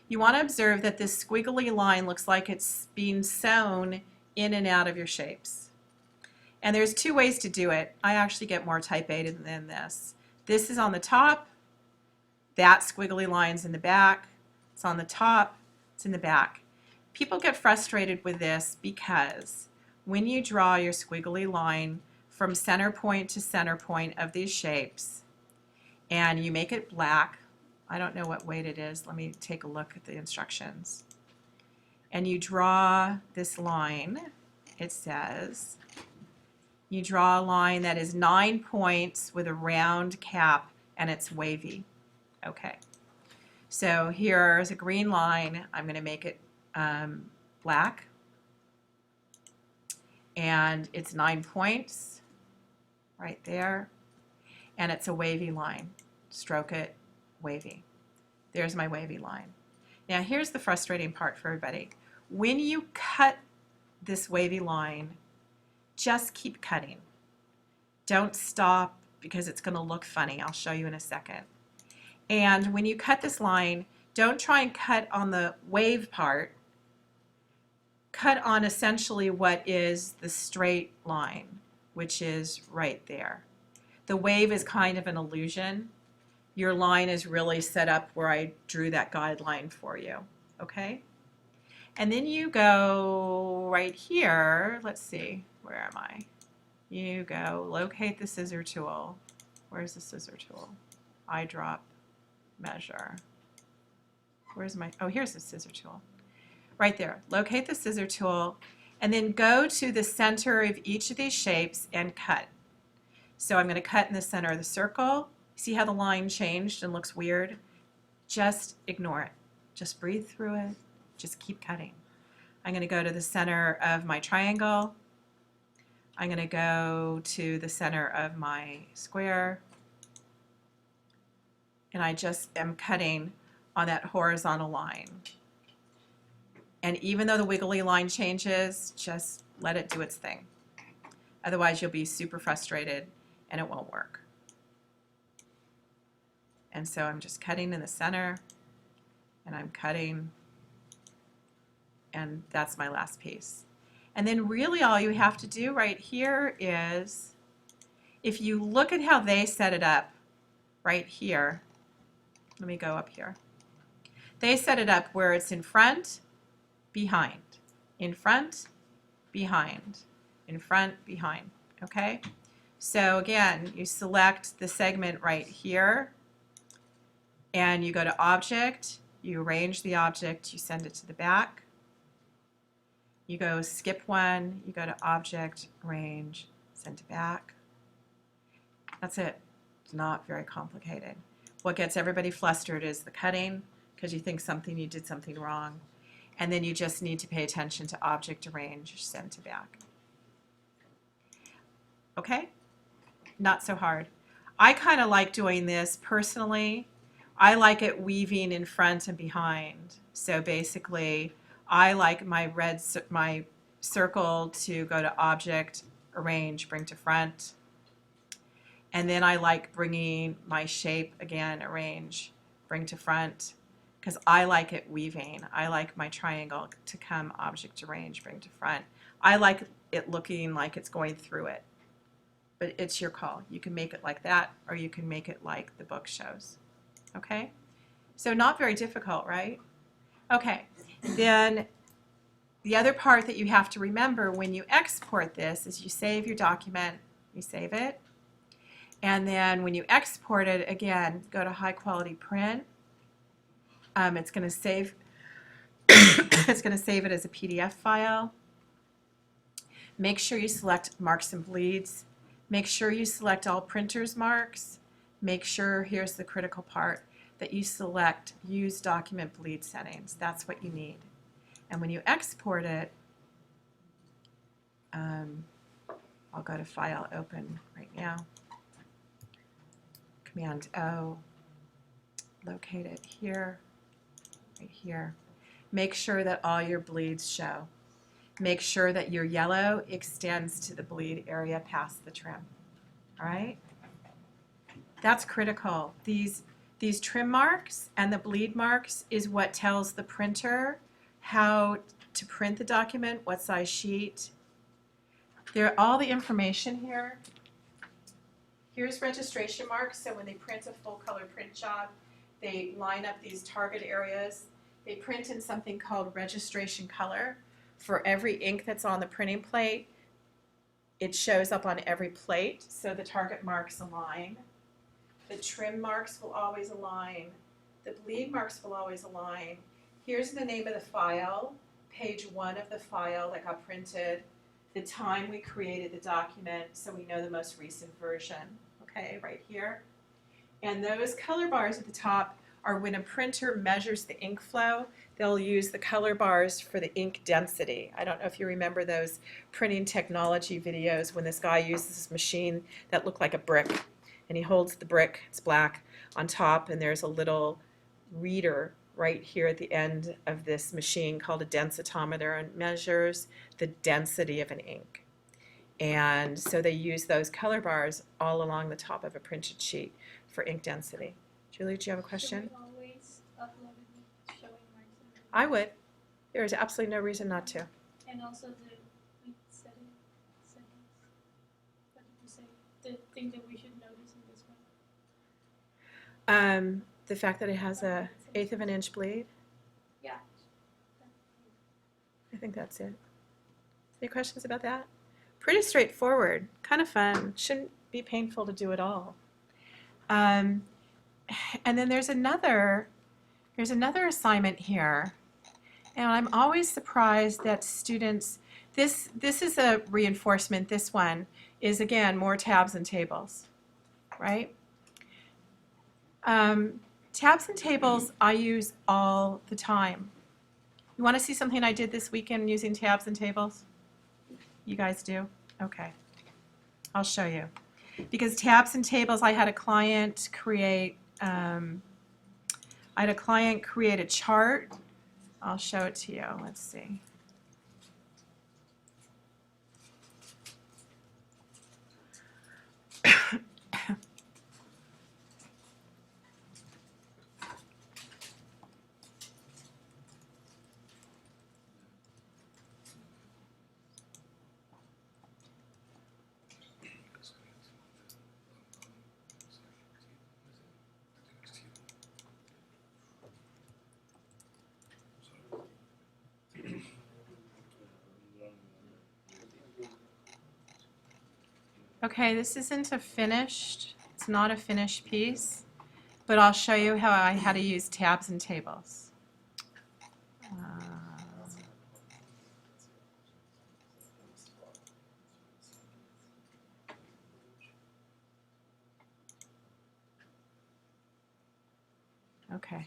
you want to observe that this squiggly line looks like it's being sewn in and out of your shapes. And there's two ways to do it. I actually get more type-ated than this. This is on the top, that squiggly line's in the back. It's on the top, it's in the back. People get frustrated with this because when you draw your squiggly line from center point to center point of these shapes and you make it black, I don't know what weight it is, let me take a look at the instructions, and you draw this line, it says, you draw a line that is 9 points with a round cap and it's wavy. Okay, so here's a green line. I'm going to make it black, and it's 9 points right there, and it's a wavy line. Stroke it, wavy. There's my wavy line. Now here's the frustrating part for everybody. When you cut this wavy line, just keep cutting. Don't stop because it's going to look funny. I'll show you in a second. And when you cut this line, don't try and cut on the wave part. Cut on essentially what is the straight line, which is right there. The wave is kind of an illusion. Your line is really set up where I drew that guideline for you, okay? And then you go right here, let's see, where am I? You go locate the scissor tool. Where's the scissor tool? Eyedrop, measure. Where's my, oh, here's the scissor tool. Right there, locate the scissor tool, and then go to the center of each of these shapes and cut. So I'm going to cut in the center of the circle. See how the line changed and looks weird? Just ignore it. Just breathe through it. Just keep cutting. I'm going to go to the center of my triangle. I'm going to go to the center of my square. And I just am cutting on that horizontal line. And even though the wiggly line changes, just let it do its thing. Otherwise, you'll be super frustrated and it won't work. And so I'm just cutting in the center, and I'm cutting, and that's my last piece. And then really all you have to do right here is, if you look at how they set it up right here, let me go up here. They set it up where it's in front, behind, in front, behind, in front, behind, okay? So again, you select the segment right here, and you go to Object, you arrange the object, you send it to the back. You go skip one, you go to Object, Arrange, send to back. That's it. It's not very complicated. What gets everybody flustered is the cutting, because you think you did something wrong. And then you just need to pay attention to Object, Arrange, send to back. Okay? Not so hard. I kind of like doing this personally. I like it weaving in front and behind. So basically, I like my circle to go to Object, Arrange, bring to front. And then I like bringing my shape again, Arrange, bring to front, because I like it weaving. I like my triangle to come Object, Arrange, bring to front. I like it looking like it's going through it. But it's your call. You can make it like that, or you can make it like the book shows. Okay? So not very difficult, right? Okay. Then the other part that you have to remember when you export this is you save your document, you save it, and then when you export it, again, go to high quality print. It's going to save it's going to save it as a PDF file. Make sure you select marks and bleeds. Make sure you select all printer's marks. Make sure, here's the critical part, that you select use document bleed settings. That's what you need. And when you export it, I'll go to File, Open right now. Command O, locate it here, right here. Make sure that all your bleeds show. Make sure that your yellow extends to the bleed area past the trim. All right? That's critical. These These trim marks and the bleed marks is what tells the printer how to print the document, what size sheet. All the information here. Here's registration marks, so when they print a full color print job, they line up these target areas. They print in something called registration color. For every ink that's on the printing plate, it shows up on every plate, so the target marks align. The trim marks will always align. The bleed marks will always align. Here's the name of the file, page 1 of the file that got printed, the time we created the document, so we know the most recent version, okay, right here. And those color bars at the top are when a printer measures the ink flow, they'll use the color bars for the ink density. I don't know if you remember those printing technology videos when this guy uses this machine that looked like a brick, and he holds the brick, it's black, on top, and there's a little reader right here at the end of this machine called a densitometer, and measures the density of an ink. And so they use those color bars all along the top of a printed sheet for ink density. Julie, do you have a question? Should we always upload it showing marks and I would. There is absolutely no reason not to. And also the settings. What did you say? The thing that we should notice in this one. The fact that it has a 1/8 of an inch bleed, Yeah. I think that's it. Any questions about that? Pretty straightforward, kind of fun. Shouldn't be painful to do at all. And then there's another assignment here, and I'm always surprised that students. This is a reinforcement. This one is again more tabs and tables, right? Tabs and tables I use all the time. You want to see something I did this weekend using tabs and tables? You guys do? Okay. I'll show you. Because tabs and tables, I had a client create a chart. I'll show it to you. Let's see. Okay, this isn't a finished, it's not a finished piece, but I'll show you how to use tabs and tables. Okay.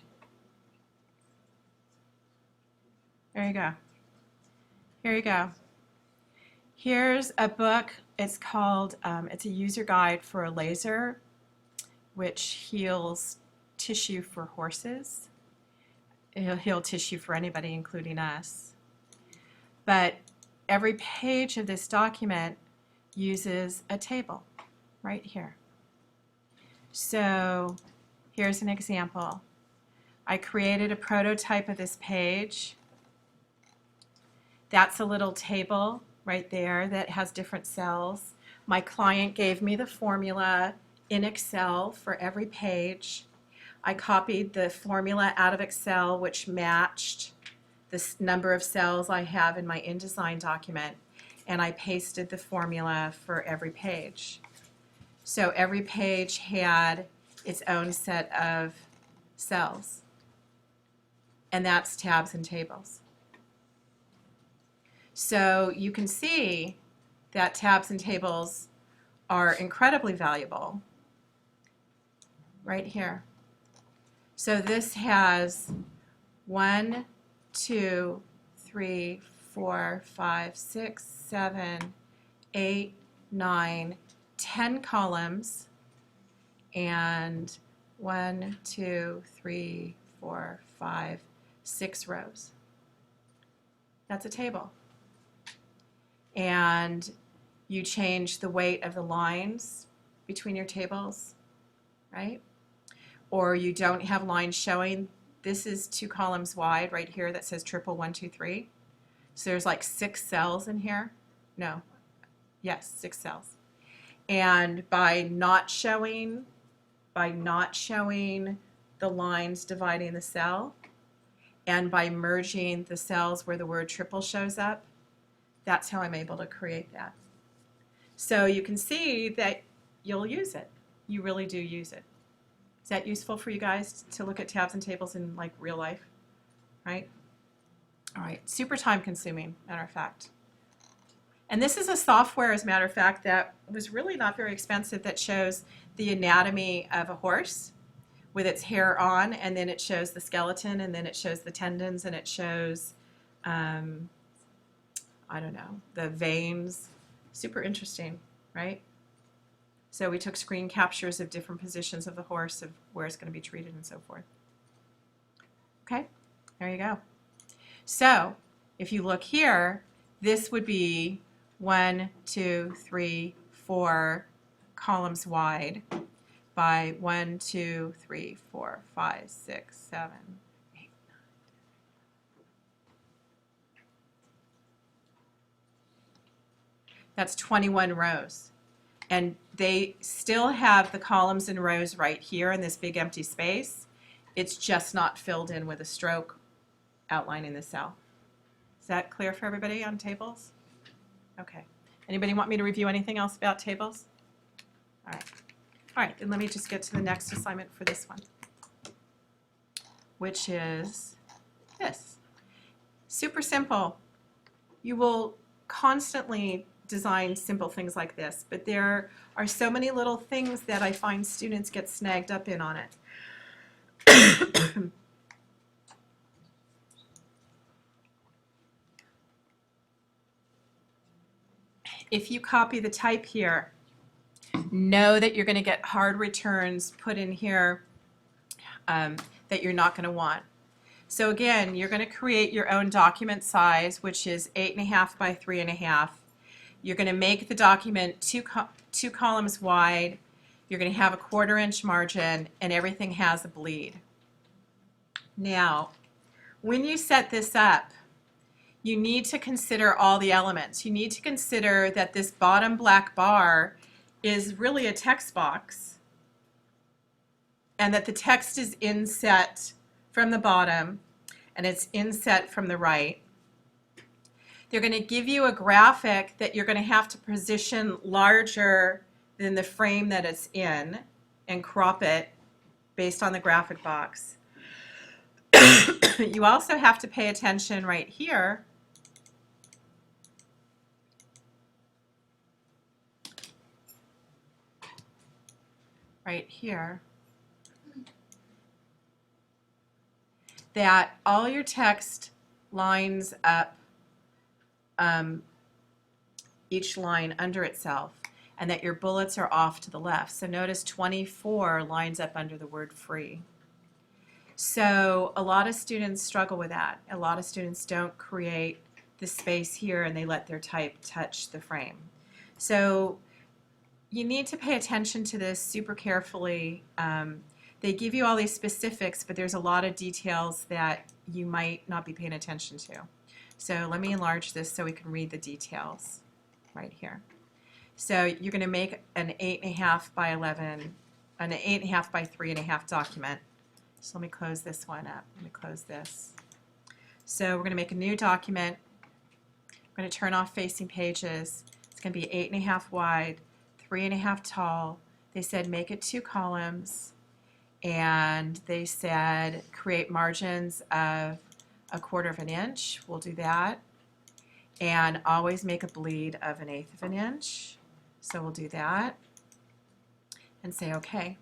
There you go. Here you go. Here's a book. It's called, it's a user guide for a laser, which heals tissue for horses. It'll heal tissue for anybody, including us. But every page of this document uses a table right here. So here's an example. I created a prototype of this page. That's a little table right there that has different cells. My client gave me the formula in Excel for every page. I copied the formula out of Excel, which matched the number of cells I have in my InDesign document, and I pasted the formula for every page. So every page had its own set of cells, and that's tabs and tables. So you can see that tabs and tables are incredibly valuable right here. So this has 1, 2, 3, 4, 5, 6, 7, 8, 9, 10 columns, and 1, 2, 3, 4, 5, 6 rows. That's a table. And you change the weight of the lines between your tables, right? or you don't have lines showing, this is 2 columns wide right here that says triple 1, 2, 3. So there's like 6 cells in here. No, yes, 6 cells. And by not showing the lines dividing the cell, and by merging the cells where the word triple shows up, that's how I'm able to create that. So you can see that you'll use it. You really do use it. Is that useful for you guys to look at tabs and tables in like real life, right? All right, super time consuming, matter of fact. And this is a software, as a matter of fact, that was really not very expensive, that shows the anatomy of a horse with its hair on, and then it shows the skeleton, and then it shows the tendons, and it shows, I don't know, the veins. Super interesting, right? So we took screen captures of different positions of the horse, of where it's going to be treated and so forth. Okay, there you go. So if you look here, this would be 1, 2, 3, 4 columns wide by 1, 2, 3, 4, 5, 6, 7, 8, 9. That's 21 rows. And they still have the columns and rows right here in this big empty space. It's just not filled in with a stroke outlining the cell. Is that clear for everybody on tables? Okay. Anybody want me to review anything else about tables? All right. All right, then let me just get to the next assignment for this one, which is this. Super simple. You will constantly design simple things like this, but there are so many little things that I find students get snagged up in on it. If you copy the type here, know that you're going to get hard returns put in here that you're not going to want. So again, you're going to create your own document size, which is 8.5 by 3.5. You're going to make the document two columns wide. You're going to have a 1/4 inch margin, and everything has a bleed. Now, when you set this up, you need to consider all the elements. You need to consider that this bottom black bar is really a text box, and that the text is inset from the bottom and it's inset from the right. They're going to give you a graphic that you're going to have to position larger than the frame that it's in and crop it based on the graphic box. You also have to pay attention right here that all your text lines up each line under itself, and that your bullets are off to the left. So notice 24 lines up under the word free. So a lot of students struggle with that. A lot of students don't create the space here, and they let their type touch the frame. So you need to pay attention to this super carefully. They give you all these specifics, but there's a lot of details that you might not be paying attention to. So let me enlarge this so we can read the details right here. So you're going to make an 8.5 by 11, an 8.5 by 3.5 document. So let me close this one up. Let me close this. So we're going to make a new document. We're going to turn off facing pages. It's going to be 8.5 wide, 3.5 tall. They said make it 2 columns, and they said create margins of 1/4 inch. We'll do that. And always make a bleed of 1/8 inch. So we'll do that and say okay.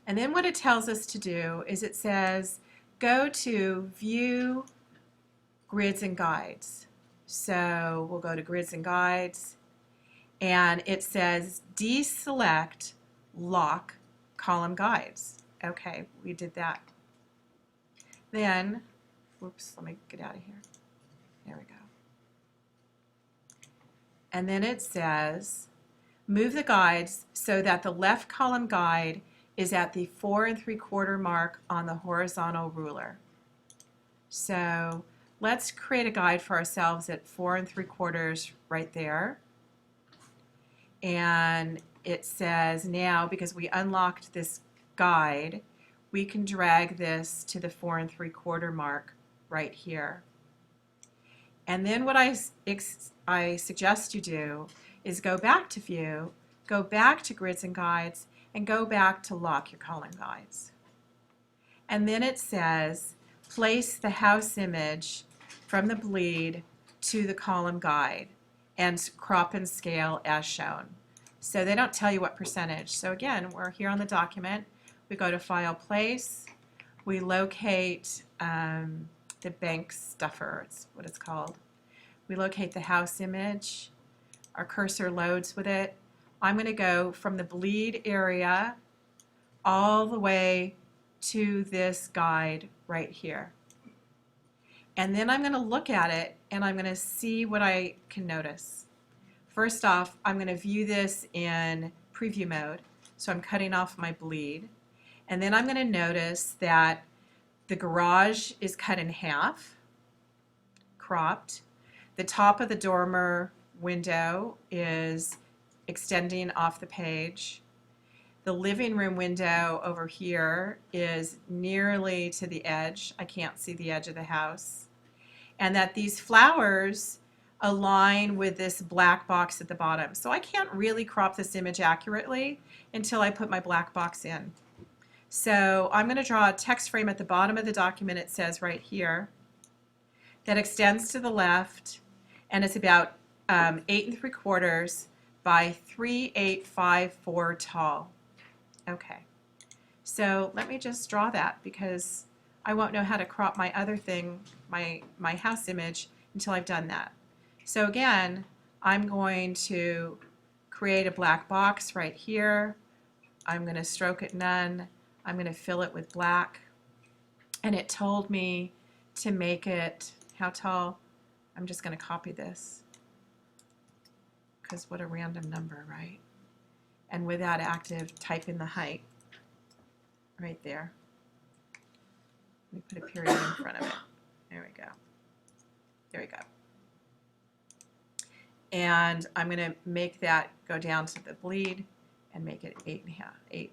And then what it tells us to do is it says go to View, Grids and Guides. So we'll go to Grids and Guides, and it says deselect Lock Column Guides. Okay, we did that. Then, whoops, let me get out of here. There we go. And then it says move the guides so that the left column guide is at the 4 3/4 mark on the horizontal ruler. So let's create a guide for ourselves at 4 3/4 right there. And it says now, because we unlocked this guide, we can drag this to the 4 3/4 mark right here. And then what I suggest you do is go back to View, go back to Grids and Guides, and go back to Lock Your Column Guides. And then it says, place the house image from the bleed to the column guide and crop and scale as shown. So they don't tell you what percentage. So again, we're here on the document. We go to File, Place. We locate the bank stuffer, it's what it's called. We locate the house image. Our cursor loads with it. I'm going to go from the bleed area all the way to this guide right here. And then I'm going to look at it and I'm going to see what I can notice. First off, I'm going to view this in preview mode. So I'm cutting off my bleed. And then I'm going to notice that the garage is cut in half, cropped. The top of the dormer window is extending off the page. The living room window over here is nearly to the edge. I can't see the edge of the house. And that these flowers align with this black box at the bottom. So I can't really crop this image accurately until I put my black box in. So I'm going to draw a text frame at the bottom of the document, it says right here, that extends to the left, and it's about 8 3/4 by 3.854 tall. Okay, so let me just draw that because I won't know how to crop my other thing, my house image, until I've done that. So again, I'm going to create a black box right here. I'm going to stroke it none. I'm going to fill it with black. And it told me to make it, how tall? I'm just going to copy this because what a random number, right? And without active, type in the height right there. Let me put a period in front of it. There we go. There we go. And I'm going to make that go down to the bleed and make it 8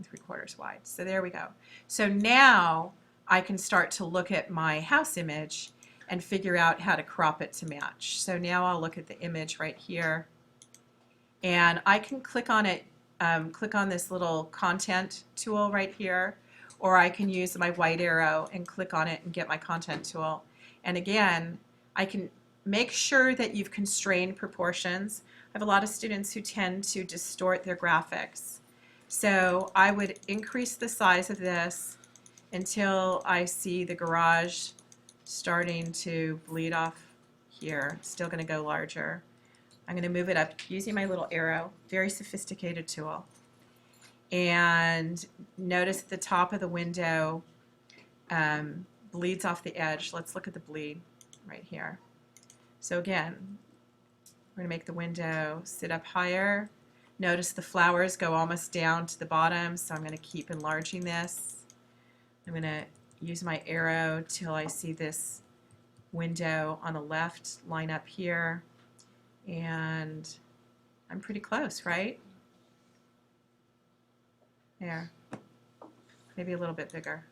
3/4 wide. So there we go. So now I can start to look at my house image and figure out how to crop it to match. So now I'll look at the image right here, and I can click on it, click on this little content tool right here, or I can use my white arrow and click on it and get my content tool. And again, I can make sure that you've constrained proportions. I have a lot of students who tend to distort their graphics. So I would increase the size of this until I see the garage starting to bleed off here. It's still going to go larger. I'm going to move it up using my little arrow, very sophisticated tool. And notice at the top of the window bleeds off the edge. Let's look at the bleed right here. So again, we're going to make the window sit up higher. Notice the flowers go almost down to the bottom, so I'm going to keep enlarging this. I'm going to use my arrow till I see this window on the left line up here. And I'm pretty close, right? There. Maybe a little bit bigger.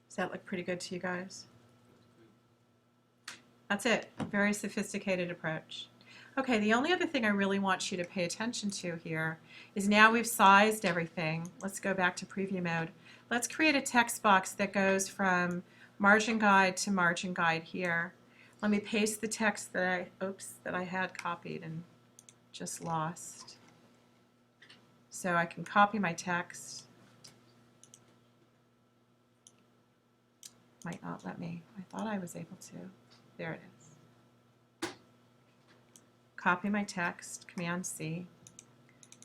Does that look pretty good to you guys? That's it. Very sophisticated approach. Okay, the only other thing I really want you to pay attention to here is now we've sized everything. Let's go back to preview mode. Let's create a text box that goes from margin guide to margin guide here. Let me paste the text that I had copied and just lost. So I can copy my text. Might not let me. I thought I was able to. There it is. Copy my text, Command C,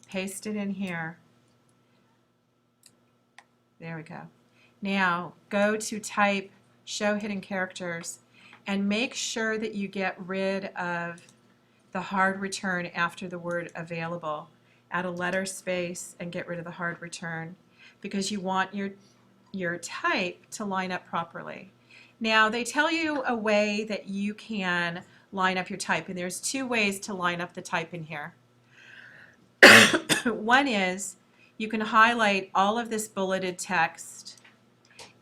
paste it in here. There we go. Now go to Type, Show Hidden Characters, and make sure that you get rid of the hard return after the word available. add a letter space, and get rid of the hard return because you want your type to line up properly. Now, they tell you a way that you can line up your type, and there's two ways to line up the type in here. One is you can highlight all of this bulleted text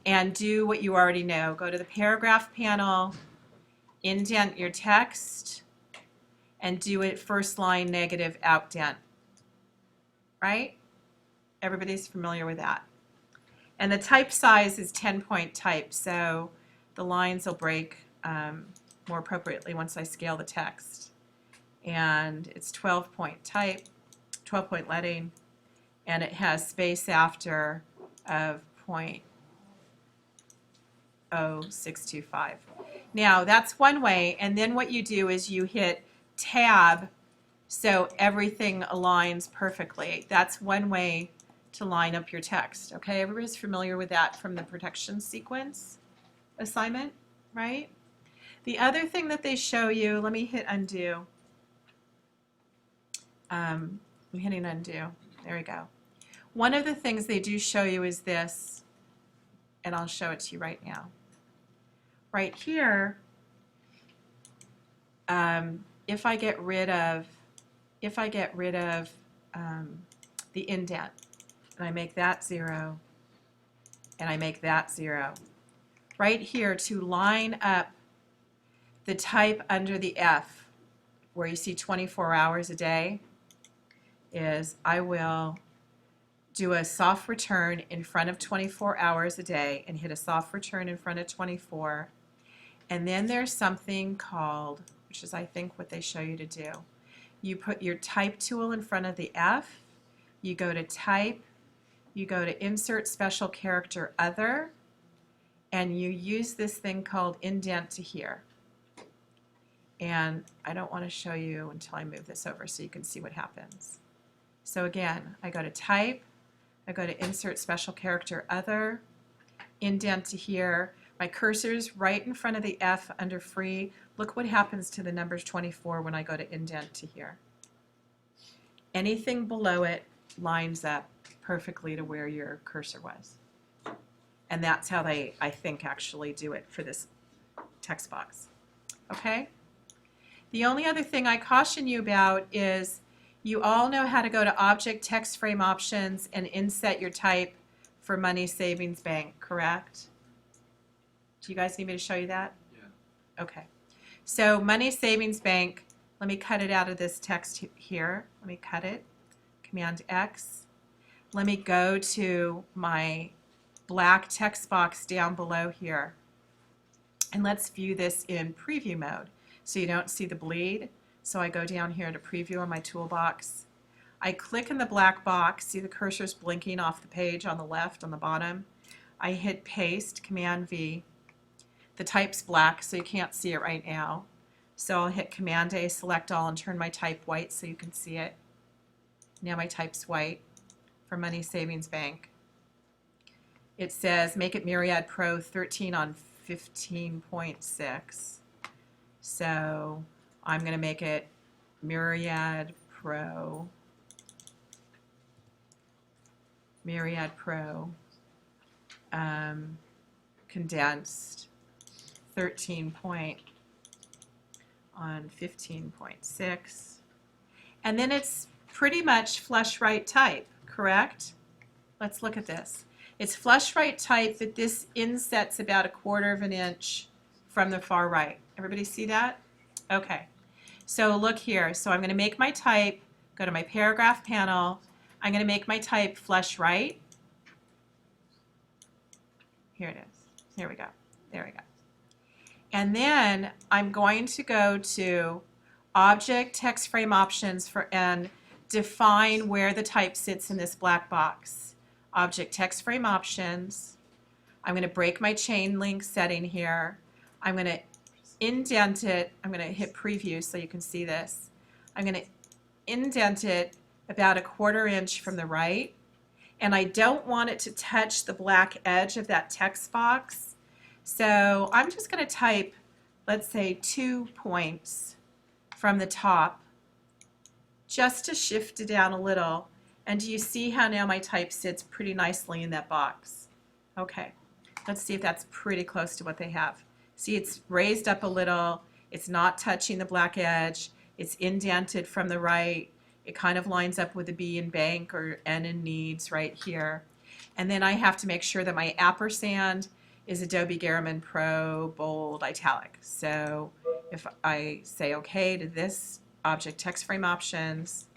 and do what you already know. Go to the paragraph panel, indent your text, and do it first line negative outdent. Right? Everybody's familiar with that. And the type size is 10-point type, so the lines will break more appropriately once I scale the text. And it's 12-point type, 12-point leading, and it has space after of 0.0625. Now, that's one way, and then what you do is you hit tab so everything aligns perfectly. That's one way to line up your text. Okay, everybody's familiar with that from the protection sequence assignment, right? The other thing that they show you, let me hit undo. I'm hitting undo. There we go. One of the things they do show you is this, and I'll show it to you right now. Right here, if I get rid of the indent, and I make that 0, and I make that 0, right here to line up the type under the F, where you see 24 hours a day, is I will do a soft return in front of 24 hours a day and hit a soft return in front of 24. And then there's something called, which is I think what they show you to do. You put your type tool in front of the F, you go to type, you go to insert special character other, and you use this thing called indent to here. And I don't want to show you until I move this over so you can see what happens. So again, I go to type, I go to insert special character other, indent to here. My cursor's right in front of the F under free. Look what happens to the numbers 24 when I go to indent to here. Anything below it lines up perfectly to where your cursor was. And that's how they, I think, actually do it for this text box. Okay? The only other thing I caution you about is you all know how to go to Object Text Frame Options and inset your type for Money Savings Bank, correct? Do you guys need me to show you that? Yeah. Okay. So Money Savings Bank, let me cut it out of this text here. Let me cut it. Command X. Let me go to my black text box down below here. And let's view this in preview mode so you don't see the bleed. So I go down here to preview on my toolbox. I click in the black box, see the cursor's blinking off the page on the left on the bottom. I hit paste, Command V. The type's black so you can't see it right now. So I'll hit Command A, select all, and turn my type white so you can see it. Now my type's white for Money Savings Bank. It says make it Myriad Pro 13 on 15.6. So I'm going to make it Myriad Pro condensed 13 point on 15.6. And then it's pretty much flush right type, correct? Let's look at this. It's flush right type that this insets about 1/4 of an inch from the far right. Everybody see that? Okay. So look here. So I'm going to make my type, go to my paragraph panel. I'm going to make my type flush right. Here it is. Here we go. There we go. And then I'm going to go to Object Text Frame Options and define where the type sits in this black box. Object Text Frame Options. I'm going to break my chain link setting here. I'm going to indent it. I'm going to hit preview so you can see this. I'm going to indent it about 1/4 inch from the right. And I don't want it to touch the black edge of that text box. So I'm just going to type, let's say, 2 points from the top just to shift it down a little. And do you see how now my type sits pretty nicely in that box? Okay, let's see if that's pretty close to what they have. See, it's raised up a little. It's not touching the black edge. It's indented from the right. It kind of lines up with the B in bank or N in needs right here. And then I have to make sure that my ampersand is Adobe Garaman Pro bold italic. So if I say okay to this object text frame options,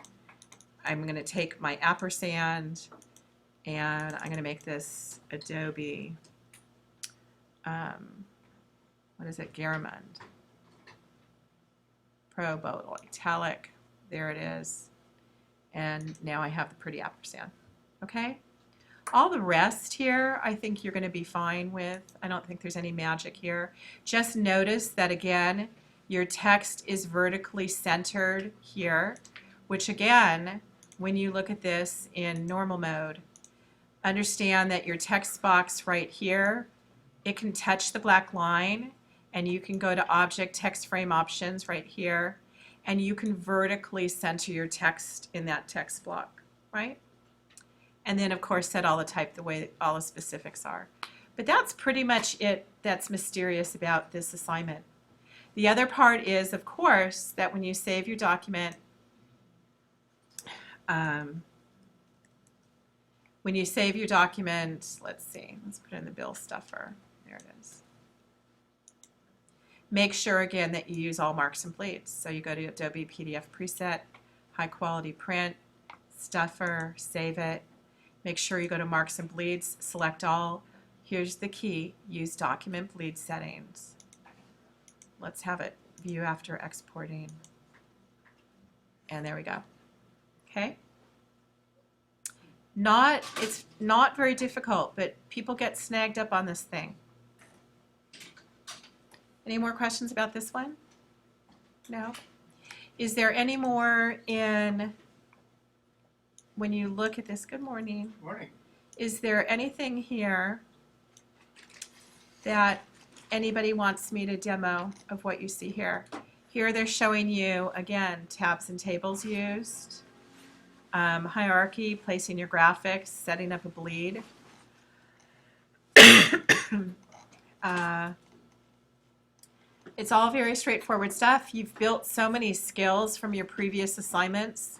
I'm going to take my ampersand and I'm going to make this Adobe, what is it, Garamond Pro bold italic. There it is. And now I have the pretty ampersand. Okay? All the rest here, I think you're going to be fine with. I don't think there's any magic here. Just notice that, again, your text is vertically centered here, which, again, when you look at this in normal mode, understand that your text box right here, it can touch the black line, and you can go to Object Text Frame Options right here, and you can vertically center your text in that text block, right? And then, of course, set all the type the way all the specifics are. But that's pretty much it that's mysterious about this assignment. The other part is, of course, that when you save your document, let's see, let's put in the bill stuffer. There it is. Make sure, again, that you use all marks and bleeds. So you go to Adobe PDF Preset, High Quality Print, Stuffer, save it. Make sure you go to Marks and Bleeds, select all. Here's the key, use document bleed settings. Let's have it view after exporting. And there we go. Okay? It's not very difficult, but people get snagged up on this thing. Any more questions about this one? No? Is there any more in, when you look at this, good morning, Morning. is there anything here that anybody wants me to demo of what you see here? Here they're showing you, again, tabs and tables used, hierarchy, placing your graphics, setting up a bleed. It's all very straightforward stuff. You've built so many skills from your previous assignments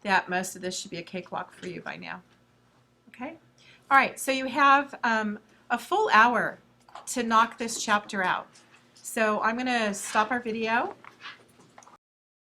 that most of this should be a cakewalk for you by now. Okay? All right, so you have a full hour to knock this chapter out. So I'm going to stop our video